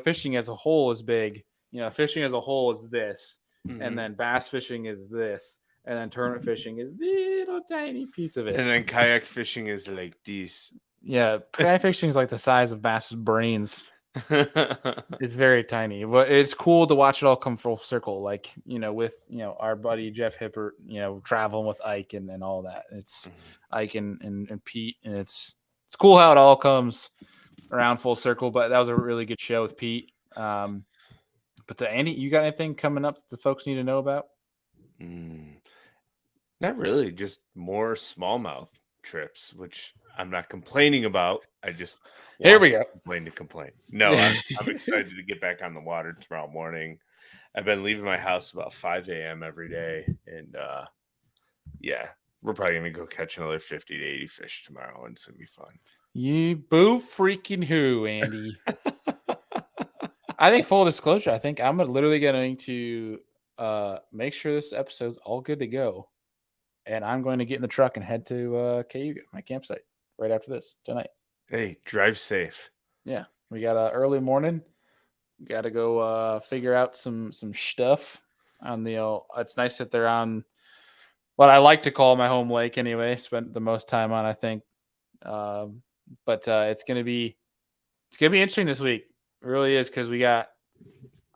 fishing as a whole is big. Fishing as a whole is this, and then bass fishing is this, and then tournament fishing is little tiny piece of it, and then kayak fishing is like this. Yeah, kayak fishing is like the size of bass's brains. It's very tiny, but it's cool to watch it all come full circle. Like with our buddy Jeff Hippert, traveling with Ike and all that. It's Ike and Pete, and it's cool how it all comes around full circle. But that was a really good show with Pete. But Andy, you got anything coming up that the folks need to know about? Not really, just more smallmouth trips, which I'm not complaining about. I just here we go. Complain. No, I'm excited to get back on the water tomorrow morning. I've been leaving my house about 5 a.m. every day, and we're probably gonna go catch another 50 to 80 fish tomorrow, and it's gonna be fun. You boo freaking who, Andy? I think full disclosure, I think I'm literally going to make sure this episode's all good to go and I'm going to get in the truck and head to Kayak, my campsite, right after this tonight. Hey, drive safe. Yeah, we got an early morning. We got to go figure out some stuff on the. It's nice that they're on what I like to call my home lake. Anyway, spent the most time on, I think. But it's gonna be interesting this week. It really is, because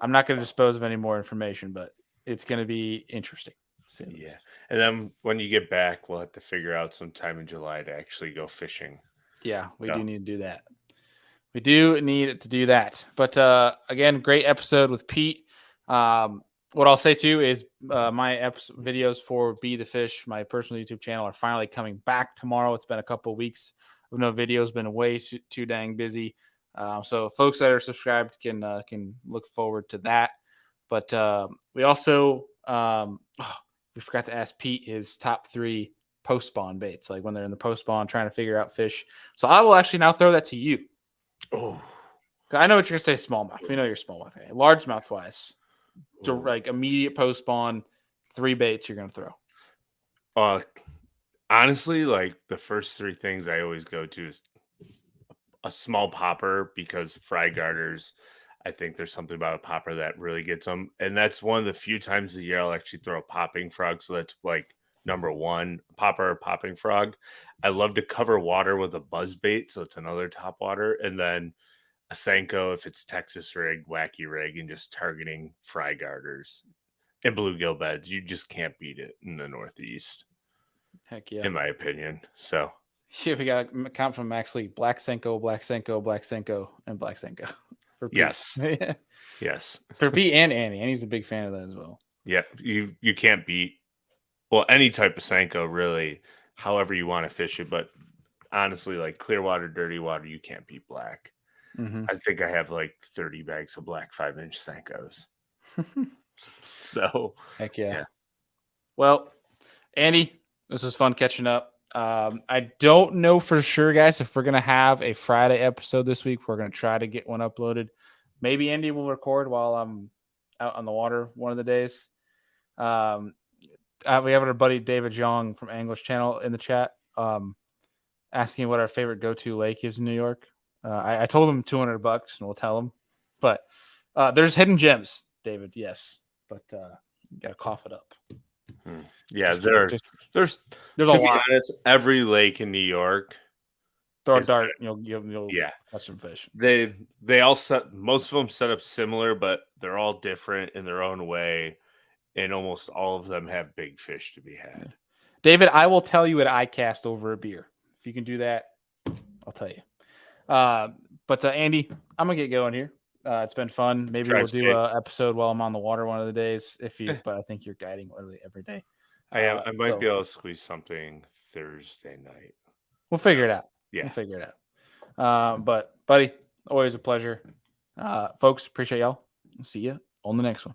I'm not going to dispose of any more information, but it's going to be interesting. Yeah. And then when you get back, we'll have to figure out some time in July to actually go fishing. Yeah, we do need to do that. We do need to do that. But again, great episode with Pete. What I'll say too is my videos for Be the Fish, my personal YouTube channel, are finally coming back tomorrow. It's been a couple of weeks with no videos, been way too dang busy. So folks that are subscribed can look forward to that. But we also we forgot to ask Pete his top 3 post spawn baits, like when they're in the post spawn trying to figure out fish. So I will actually now throw that to you. Oh, I know what you're gonna say. Smallmouth. We know you're smallmouth. Okay. Largemouth wise, like immediate post spawn 3 baits you're gonna throw. Honestly, like the first 3 things I always go to is a small popper, because fry garters, I think there's something about a popper that really gets them. And that's one of the few times a year I'll actually throw a popping frog. So that's like number 1, popper or popping frog. I love to cover water with a buzz bait. So it's another top water. And then a Senko, if it's Texas rig, wacky rig, and just targeting fry garters and bluegill beds. You just can't beat it in the Northeast. Heck yeah. In my opinion. So yeah, we got to count from Max Lee: Black Senko, Black Senko, Black Senko, and Black Senko. For Pete. Yes. Yes. For Pete and Annie. Annie's a big fan of that as well. Yeah. You can't beat, well, any type of Senko, really, however you want to fish it. But honestly, like clear water, dirty water, you can't beat black. Mm-hmm. I think I have like 30 bags of black 5-inch Senkos. So heck yeah. Well, Andy, this was fun catching up. I don't know for sure, guys, if we're going to have a Friday episode this week. We're going to try to get one uploaded. Maybe Andy will record while I'm out on the water one of the days. We have our buddy David Jong from Anglers Channel in the chat, asking what our favorite go-to lake is in New York. I told him $200 and we'll tell him. But there's hidden gems, David, yes. But you got to cough it up. Yeah, there's a lot. Honest, every lake in New York. Throw a dart, you'll catch some fish. They all most of them set up similar, but they're all different in their own way, and almost all of them have big fish to be had. Yeah. David, I will tell you at iCast over a beer. If you can do that, I'll tell you. But Andy, I'm gonna get going here. It's been fun. Maybe we'll do an episode while I'm on the water one of the days. But I think you're guiding literally every day. I am. I might be able to squeeze something Thursday night. We'll figure it out. Yeah, we'll figure it out. But buddy, always a pleasure. Folks, appreciate y'all. See you on the next one.